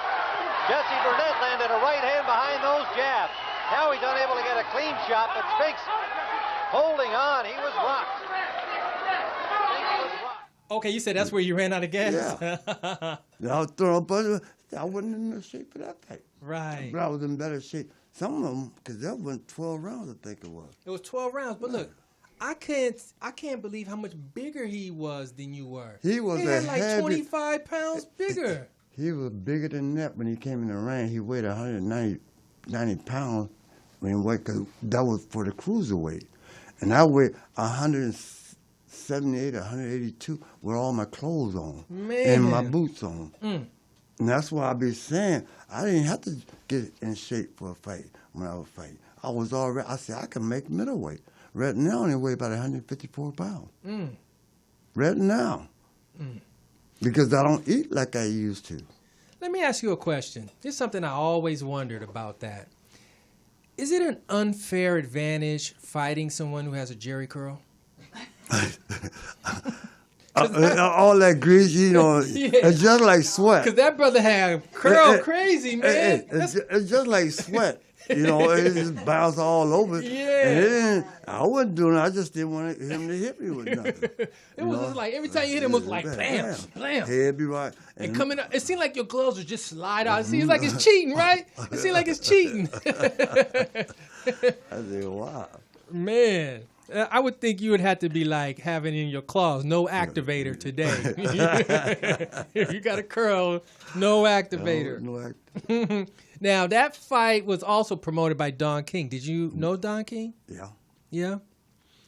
Jesse Burnett landed a right hand behind those jabs. Now he's unable to get a clean shot, but Spinks holding on. He was rocked. Okay, you said that's where you ran out of gas? Yeah. I was throwing punches. I wasn't in the shape for that fight. Right. But I was in better shape. Some of them, because that went 12 rounds, I think it was. It was 12 rounds, but look, I can't believe how much bigger he was than you were. He was like 25 pounds bigger. He was bigger than that when he came in the ring. He weighed 190 pounds when he weighed, because that was for the cruiserweight. And I weighed 178 or 182 with all my clothes on and my boots on. And that's why I be saying I didn't have to get in shape for a fight when I was fighting. I was already, I said, I can make middleweight. Right now, I only weigh about 154 pounds. Right now. Because I don't eat like I used to. Let me ask you a question. This is something I always wondered about that. Is it an unfair advantage fighting someone who has a jerry curl? All that grease, it's just like sweat. Because that brother had curl crazy, man. It's just like sweat. It just bounced all over. Yeah. And I wasn't doing it. I just didn't want him to hit me with nothing. It was just like every time you hit him, it was like bam, blam. Head be right. And coming up, it seemed like your gloves would just slide out. It seems like it's cheating, right? It seems like it's cheating. I said, wow. Man, I would think you would have to be like having in your claws, no activator today. If you got a curl, no activator. No activator. Now, that fight was also promoted by Don King. Did you know Don King? Yeah. Yeah?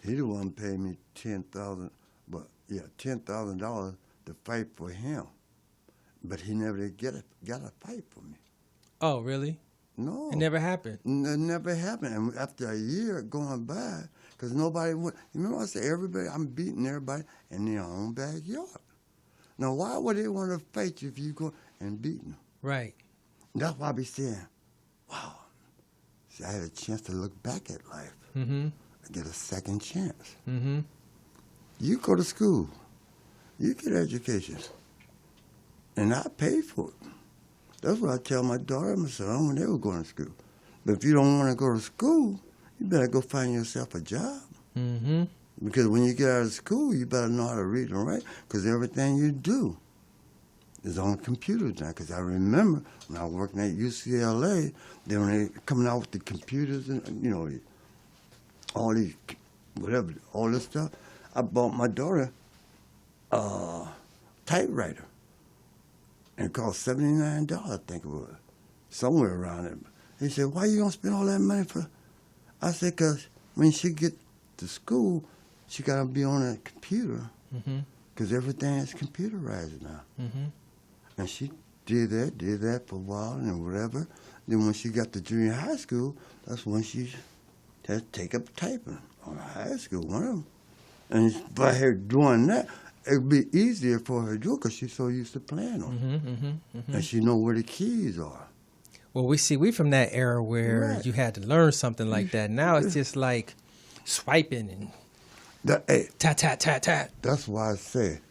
He the one paid me $10,000 to fight for him. But he never got a fight for me. Oh, really? No. It never happened? It never happened. And after a year going by, because nobody would, remember I said I'm beating everybody in their own backyard. Now, why would they want to fight you if you go and beat them? Right. That's why I be saying, wow. See, I had a chance to look back at life. Mm-hmm. I get a second chance. Mm-hmm. You go to school. You get education. And I pay for it. That's what I tell my daughter and my son when they were going to school. But if you don't want to go to school, you better go find yourself a job. Mm-hmm. Because when you get out of school, you better know how to read and write, because everything you do is on computers now. Because I remember when I was working at UCLA, then when they coming out with the computers and, all these, whatever, all this stuff, I bought my daughter a typewriter. And it cost $79, I think it was, somewhere around it. He said, why you going to spend all that money for? I said, because when she get to school, she got to be on a computer, because everything is computerized now. Mm-hmm. And she did that for a while and whatever. Then when she got to junior high school, that's when she had to take up typing on high school, one of them. And by her doing that, it would be easier for her to do it because she's so used to playing on it. And she know where the keys are. Well, we from that era where you had to learn something like that. Now it's just like swiping and tat, tat, tat, tat. That's why I say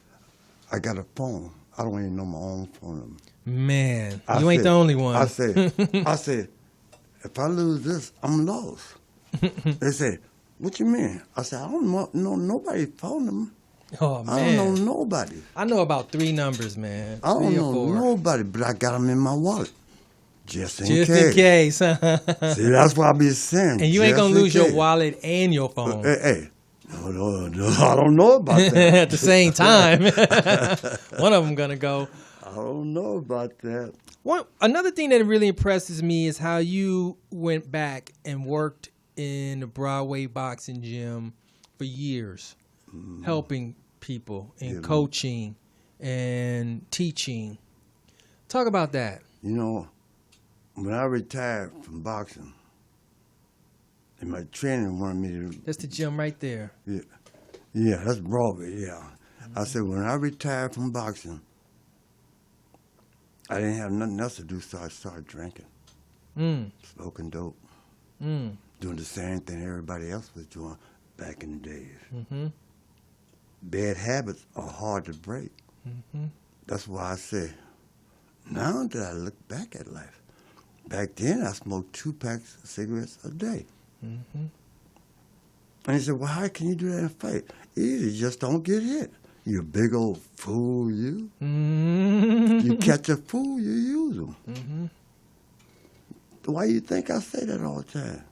I got a phone. I don't even know my own phone number. Man, you ain't the only one. I say, if I lose this, I'm lost. They say, what you mean? I said, I don't know nobody's phone number. Oh, man. I don't know nobody. I know about 3 numbers, man. I don't know 4. nobody, but I got them in my wallet. Just in case. See, that's what I be saying. And you ain't going to lose your wallet and your phone. Hey. No, I don't know about that. At the same time. One of them going to go. I don't know about that. Another thing that really impresses me is how you went back and worked in the Broadway boxing gym for years, helping people and coaching and teaching. Talk about that. When I retired from boxing, and my trainer wanted me to... That's the gym right there. Yeah, that's Broadway, yeah. I said, when I retired from boxing, I didn't have nothing else to do, so I started drinking, smoking dope, doing the same thing everybody else was doing back in the days. Bad habits are hard to break. That's why I say, now that I look back at life, back then I smoked 2 packs of cigarettes a day. And he said, well, how can you do that in a fight? Easy, just don't get hit. You big old fool, you. You catch a fool, you use them. Why you think I say that all the time?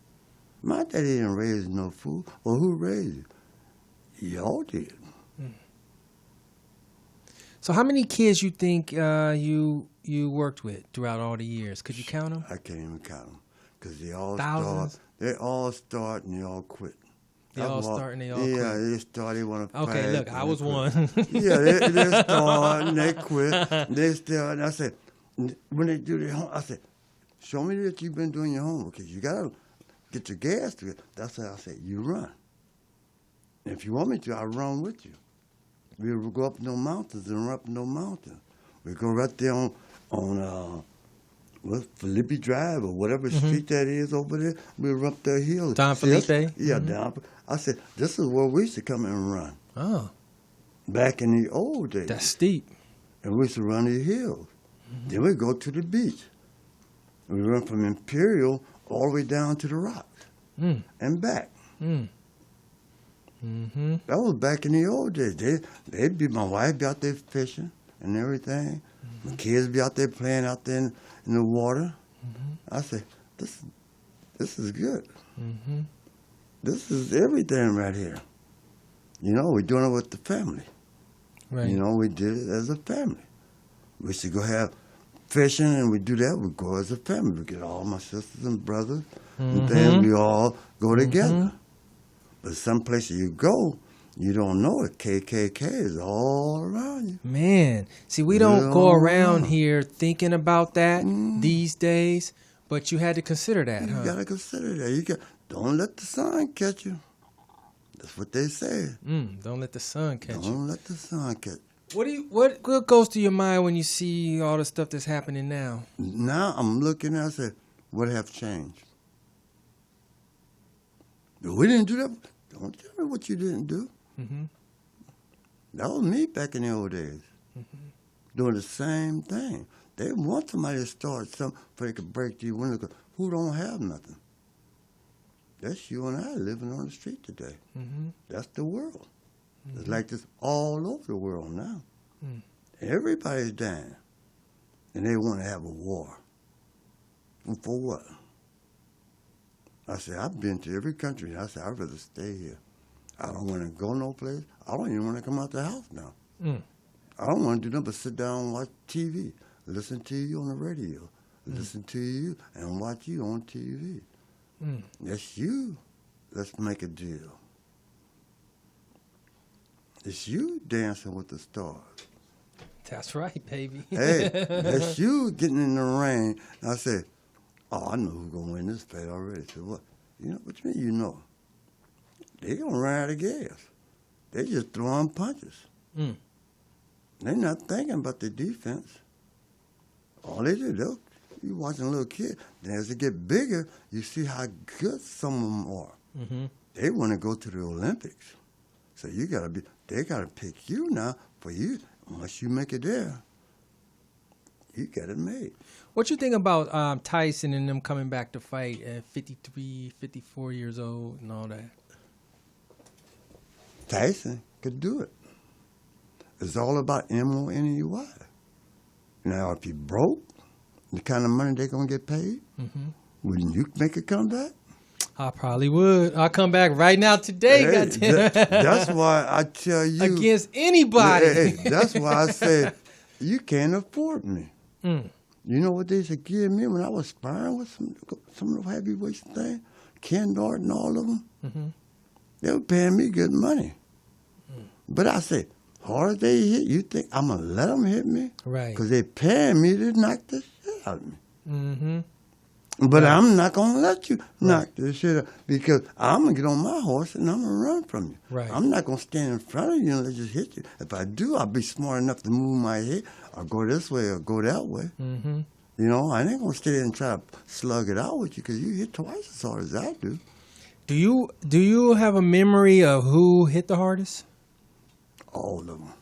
My daddy didn't raise no fool. Well, who raised you? Y'all did. So how many kids you think you worked with throughout all the years? Could you count them? I can't even count them because they all start and they all quit. They all start and they all quit. Yeah, they start, they want to fight. Okay, look, I was one. Yeah, they start and they quit. They start, and I said, when they do their homework, I said, show me that you've been doing your homework because you got to get your gas to it. That's how I said, you run. And if you want me to, I'll run with you. We'll go up no mountains and run up no mountains. We go right there on Felipe Drive or whatever street that is over there. We'll run up the hill. Don Felipe? Yeah, down. I said, this is where we should come and run. Oh. back in the old days. That's steep. And we used to run the hills. Then we go to the beach. We run from Imperial all the way down to the rocks and back. That was back in the old days. My wife be out there fishing and everything. My kids be out there playing out there in the water. I said, this is good. This is everything right here. You know, we're doing it with the family. Right. You know, we did it as a family. We used to go have fishing, and we do that. We go as a family. We get all my sisters and brothers, and then we all go together. But some places you go, you don't know it. KKK is all around you. Man, see, we don't go around here thinking about that these days, but you had to consider that, You got to consider that. Don't let the sun catch you. That's what they say. Don't let the sun catch you. Don't let the sun catch you. What goes to your mind when you see all the stuff that's happening now? Now I'm looking and I say, what have changed? We didn't do that. Don't tell me what you didn't do. That was me back in the old days. Doing the same thing. They want somebody to start something before they could break these windows. Who don't have nothing? That's you and I living on the street today. That's the world. It's like this all over the world now. Everybody's dying. And they want to have a war. And for what? I said, I've been to every country. I said, I'd rather stay here. I don't want to go no place. I don't even want to come out the house now. I don't want to do nothing but sit down and watch TV, listen to you on the radio, listen to you and watch you on TV. That's you. Let's make a deal. It's you dancing with the stars. That's right, baby. Hey, that's you getting in the rain. And I said, I know who's going to win this fight already. I said, what? You know, what you mean you know? They going to run out of gas. They just throwing punches. They're not thinking about the defense. All they do, you watching a little kid. Then as they get bigger, you see how good some of them are. They want to go to the Olympics. So they got to pick you now for you. Once you make it there, you got it made. What you think about Tyson and them coming back to fight at 53, 54 years old and all that? Tyson could do it. It's all about M-O-N-E-Y. Now, if you broke, the kind of money they're going to get paid, wouldn't you make a comeback? I probably would. I'll come back right now today. Hey, that's why I tell you. Against anybody. Hey, that's why I say, you can't afford me. You know what they used to give me when I was sparring with some of the heavyweights things? Ken Norton and all of them? They were paying me good money. But I said, hard as they hit, you think I'm going to let them hit me? Right. Because they're paying me to knock the shit out of me. But I'm not going to let you knock this shit out because I'm going to get on my horse and I'm going to run from you. Right. I'm not going to stand in front of you and let you hit you. If I do, I'll be smart enough to move my head or go this way or go that way. You know, I ain't going to stay there and try to slug it out with you because you hit twice as hard as I do. Do you have a memory of who hit the hardest? All of them.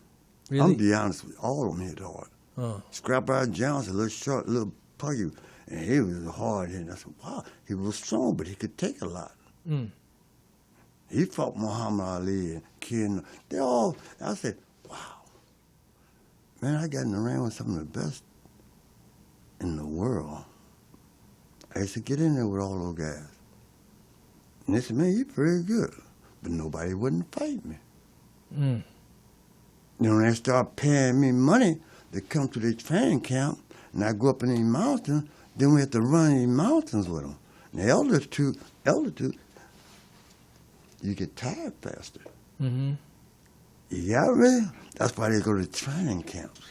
Really? I'm going to be honest with you. All of them hit hard. Scrap-Out Johnson, a little short, little puggy, and he was hard hitting. I said, wow, he was strong, but he could take a lot. He fought Muhammad Ali and Ken. They all, I said, wow. Man, I got in the ring with some of the best in the world. I used to get in there with all those guys. And they said, man, you're pretty good. But nobody wouldn't fight me. You know, when they start paying me money to come to the training camp, and I go up in these mountains, then we have to run these mountains with them. And the altitude, you get tired faster. You got me? That's why they go to training camps.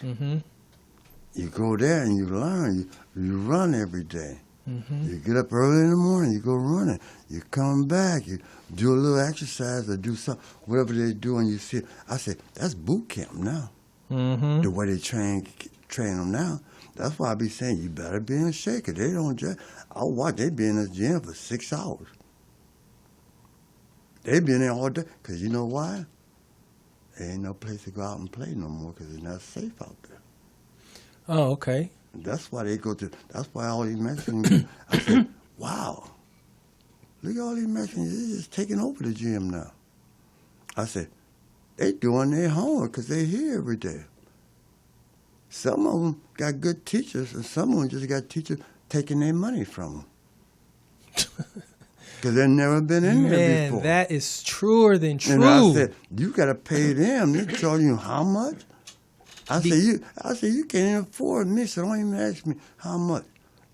You go there and you learn. You run every day. You get up early in the morning, you go running. You come back, you do a little exercise or do something, whatever they do, and you see. I say, that's boot camp now. The way they train them now. That's why I be saying, you better be in shape. They don't I'll watch, they be in the gym for 6 hours. They be in there all day, because you know why? there ain't no place to go out and play no more because it's not safe out there. Oh, okay. That's why they go to. That's why all these Mexicans. I said, wow, look at all these Mexicans. They're just taking over the gym now. I said, they doing their homework because they're here every day. Some of them got good teachers, and some of them just got teachers taking their money from them. Because they've never been in there before. Man, that is truer than true. And I said, you got to pay them. They charge you how much? I said, you can't even afford me, so don't even ask me how much.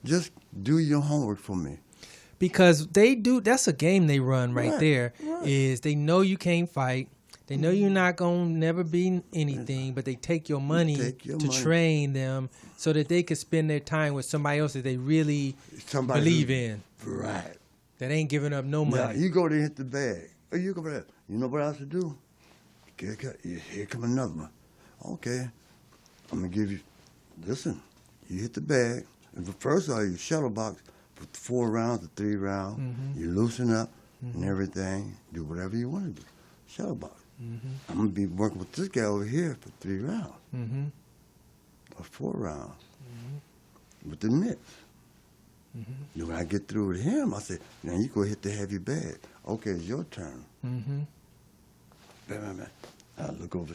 Just do your homework for me. Because they do, that's a game they run right there, right. is they know you can't fight. They know you're not going to never be anything, but they take your money to train them so that they can spend their time with somebody else that they really believe in. Right. That ain't giving up no money. Now, you go there and hit the bag. Or you go there. You know what else to do? Here come another one. Okay. I'm going to give you, listen, you hit the bag. And first of all, you shuttle box for 4 rounds or 3 rounds. Mm-hmm. You loosen up and everything. Do whatever you want to do. Shuttle box. Mm-hmm. I'm going to be working with this guy over here for 3 rounds. Mm-hmm. Or 4 rounds. Mm-hmm. With the mitts. Mm-hmm. When I get through with him, I say, now you go hit the heavy bag. Okay, it's your turn. Mm-hmm. Bam. I look over.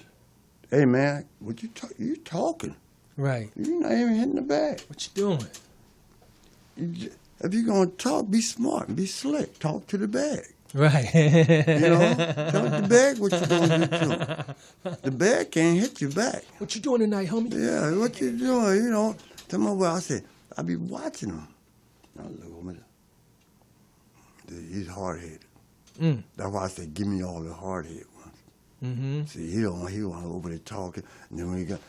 Hey, man, what you talking? Right. You're not even hitting the bag. What you doing? If you're going to talk, be smart and be slick. Talk to the bag. Right. You know, tell the bag what you're going to do to him. The bag can't hit you back. What you doing tonight, homie? Yeah, what you doing, you know. Tell me what I say. I be watching him. Now look over there. He's hard-headed. Mm. That's why I say, give me all the hard-headed ones. Mm-hmm. See, he don't want to over there talking. And then when he got,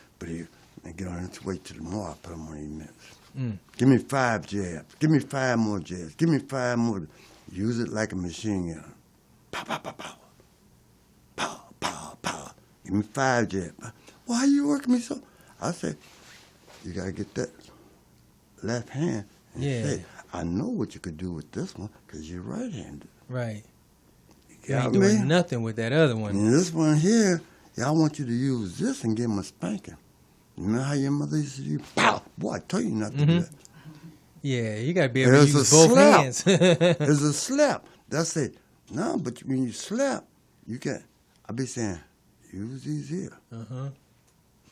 and get on his way to the more, I put him on these minutes. Mm. Give me 5 jabs. Give me 5 more jabs. Give me 5 more. Use it like a machine gun. Pow, pow, pow, pow. Pow, pow, pow. Give me 5 jabs. Why are you working me so? I said, you got to get that left hand and say, I know what you could do with this one because you're right-handed. Right. You ain't doing nothing with that other one. And this one here, I want you to use this and give him a spanking. You know how your mother used to do? Pow! Boy, I tell you not to do that. Yeah, you got to be able to use both hands. There's a slap. That's it. No, but when you slap, you can't. I be saying, use these here.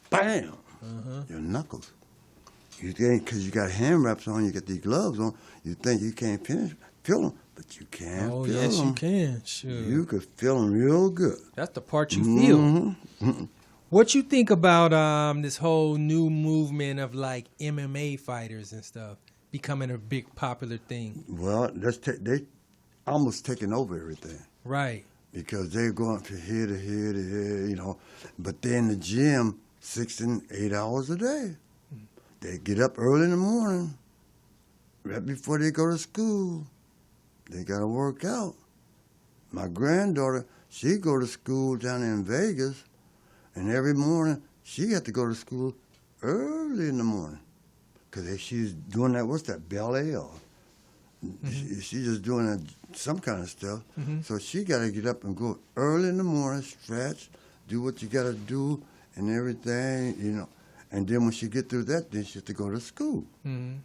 Bam! Your knuckles. You think because you got hand wraps on, you got these gloves on, you think you can't feel them, but you can feel them. Oh, yes, you can. Sure. You could feel them real good. That's the part you feel. Mm-hmm. What you think about this whole new movement of like MMA fighters and stuff becoming a big popular thing? Well, they almost taking over everything. Right. Because they're going from here to here to here, you know. But they're in the gym 6 and 8 hours a day. They get up early in the morning, right before they go to school. They got to work out. My granddaughter, she go to school down in Vegas, and every morning she had to go to school early in the morning because she's doing that, what's that, ballet or she's just doing some kind of stuff. So she got to get up and go early in the morning, stretch, do what you got to do and everything, you know. And then when she get through that, then she has to go to school. Then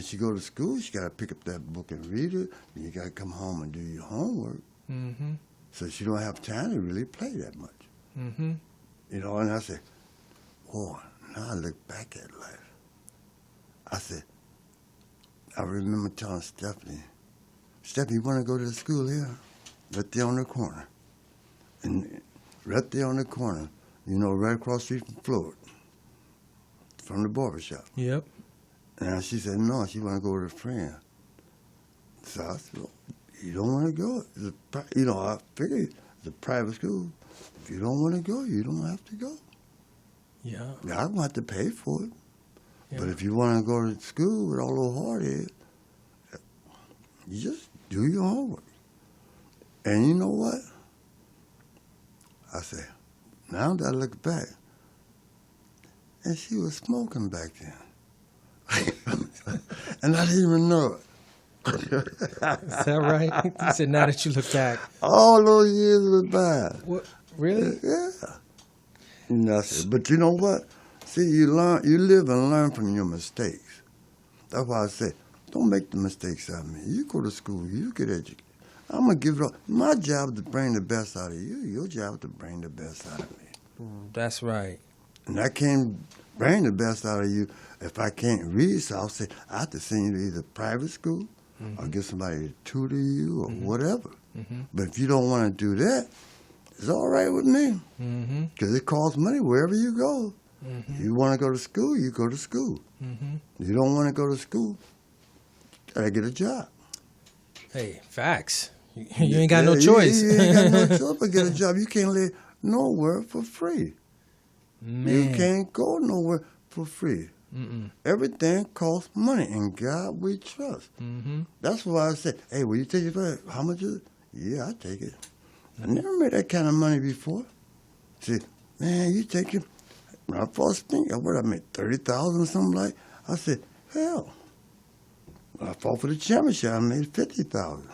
she go to school, she got to pick up that book and read it. Then you got to come home and do your homework. So she don't have time to really play that much. You know, and I said, boy, now I look back at life. I said, I remember telling Stephanie, you want to go to the school here? Right there on the corner. And right there on the corner, you know, right across the street from Floyd, from the barbershop. Yep. And she said, no, she want to go with a friend. So I said, well, you don't want to go? You know, I figured it's a private school. If you don't want to go, you don't have to go. Yeah. I don't have to pay for it. Yeah. But if you want to go to school with all those hard heads, you just do your homework. And you know what? I said, now that I look back, and she was smoking back then. And I didn't even know it. Is that right? You said now that you look back. All those years went by. Really? Yeah. And that's it. But you know what? See, you live and learn from your mistakes. That's why I say, don't make the mistakes out of me. You go to school, you get educated. I'm going to give it up. My job is to bring the best out of you. Your job is to bring the best out of me. That's right. And I can't bring the best out of you if I can't read. So I'll say, I have to send you to either private school or get somebody to tutor you or whatever. But if you don't want to do that, it's all right with me. Because it costs money wherever you go. You want to go to school, you go to school. You don't want to go to school, you got to get a job. Hey, facts. You ain't got no choice. You ain't got no choice but get a job. You can't live nowhere for free. Man. You can't go nowhere for free. Everything costs money, and God we trust. That's why I say, hey, will you take it back? How much is it? Yeah, I take it. I never made that kind of money before. See, man, you take it. When I first think, what I made, 30,000 or something like. I said, hell. When I fought for the championship, I made 50,000.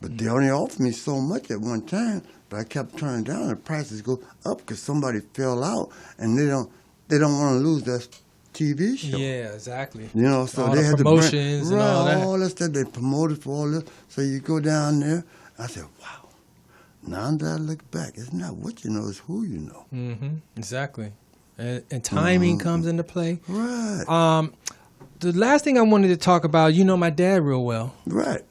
But they only offered me so much at one time. But I kept turning down. The prices go up because somebody fell out, and they don't want to lose that TV show. Yeah, exactly. You know, so all they the had promotions to bring, and all that. all that stuff. They promoted for all this. So you go down there. I said, wow. Now that I look back, it's not what you know, it's who you know. Exactly. And timing comes into play. Right. The last thing I wanted to talk about, you know my dad real well. Right.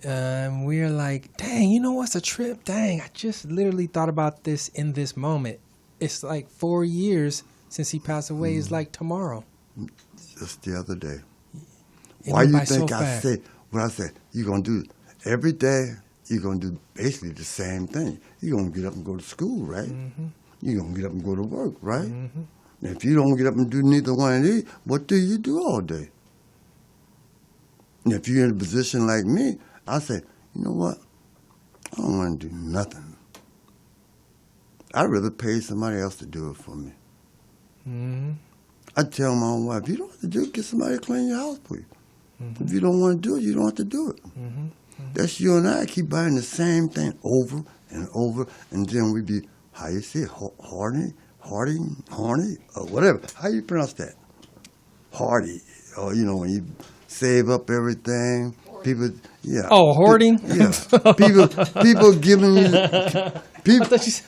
And we're like, dang, you know what's a trip? Dang, I just literally thought about this in this moment. It's like 4 years since he passed away. It's like tomorrow. Just the other day. It Why went you by so think I fast. said what I said? You're going to do every day, you're going to do basically the same thing. You're going to get up and go to school, right? You're going to get up and go to work, right? And if you don't get up and do neither one of these, what do you do all day? And if you're in a position like me, I say, you know what? I don't want to do nothing. I'd rather pay somebody else to do it for me. I tell my own wife, you don't have to do it, get somebody to clean your house for you. If you don't want to do it, you don't have to do it. That's you and I keep buying the same thing over and over, and then we be, how you say it, horny, or whatever. How you pronounce that? Hardy. Or, you know, when you save up everything, people, yeah. Oh, hoarding? Yeah. People giving you, people. I thought you said,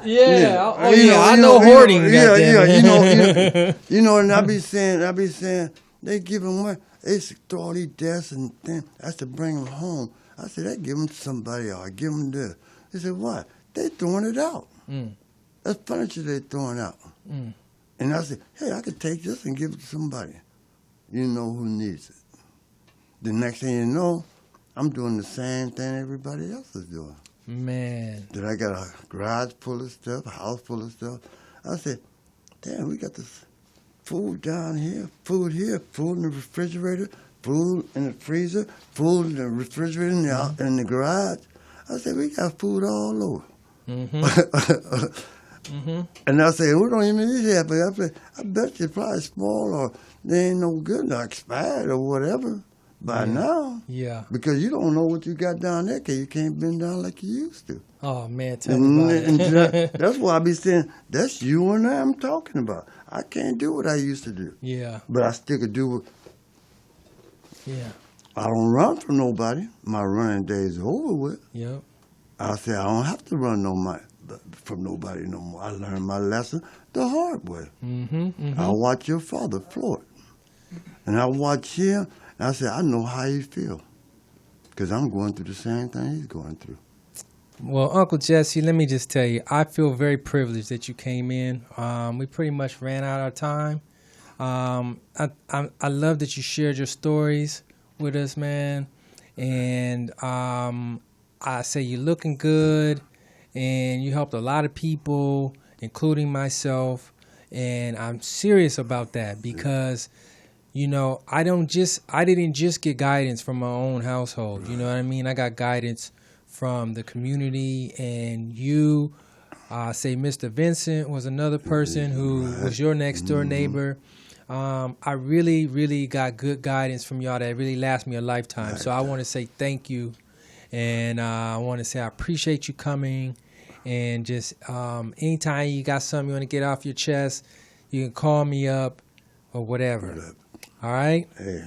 yeah. Oh, yeah. I know hoarding. Yeah. You know, and I be saying, they give them what? They throw all these desks and things. That's to bring them home. I said, they give them to somebody else. I give them this. They said, what? They throwing it out. That's furniture they throwing out. And I said, hey, I could take this and give it to somebody. You know who needs it. The next thing you know, I'm doing the same thing everybody else is doing. Man. Then I got a garage full of stuff, a house full of stuff. I said, damn, we got this food down here, food in the refrigerator, food in the freezer, food in the refrigerator in the garage. I said, we got food all over. And I said, we don't even eat that, but I bet you probably small or they ain't no good, or expired or whatever by now. Yeah. Because you don't know what you got down there because you can't bend down like you used to. Oh, man, tell me about it. That's why I be saying, that's you and I'm talking about. I can't do what I used to do. Yeah. But I still could do what. Yeah. I don't run from nobody. My running days are over with. Yep. I say I don't have to run from nobody no more. I learned my lesson the hard way. I watch your father, Floyd. And I watch him, and I say, I know how he feel. Because I'm going through the same thing he's going through. Well, Uncle Jesse, let me just tell you, I feel very privileged that you came in. We pretty much ran out of time. I love that you shared your stories with us, man. And I say you're looking good, and you helped a lot of people, including myself. And I'm serious about that because, you know, I didn't just get guidance from my own household. You know what I mean? I got guidance from the community, and you, say Mr. Vincent was another person who was your next door neighbor. I really, really got good guidance from y'all that really lasted me a lifetime. So I want to say thank you. And I want to say I appreciate you coming. And just anytime you got something you want to get off your chest, you can call me up or whatever. All right? Hey.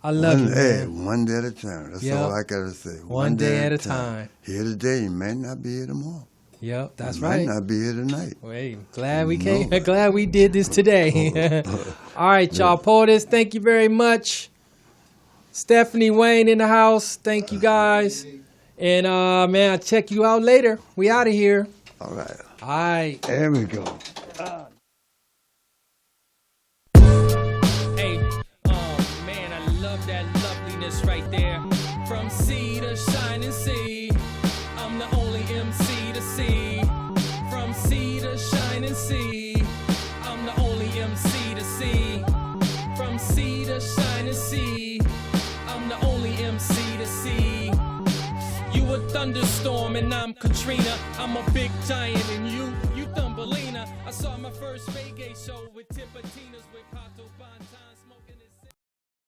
I love you, Hey, man. one day at a time. That's all I got to say. One day at a time. Here today, you may not be here tomorrow. Yep, that's you right. Might not be here tonight. Wait, glad we came. Glad we did this today. All right, y'all. POTUS, thank you very much. Stephanie Wayne in the house. Thank you, guys. And, man, I'll check you out later. We out of here. All right. All right. There we go. Hey, oh man, I love that loveliness right there. From sea to shining sea, I'm the only MC to see. From sea to shining sea, I'm the only MC to see. From sea to shining sea, I'm the only MC to see. You a thunderstorm and I'm Katrina. I'm a big giant and you Thumbelina. I saw my first reggae show with Tipatina.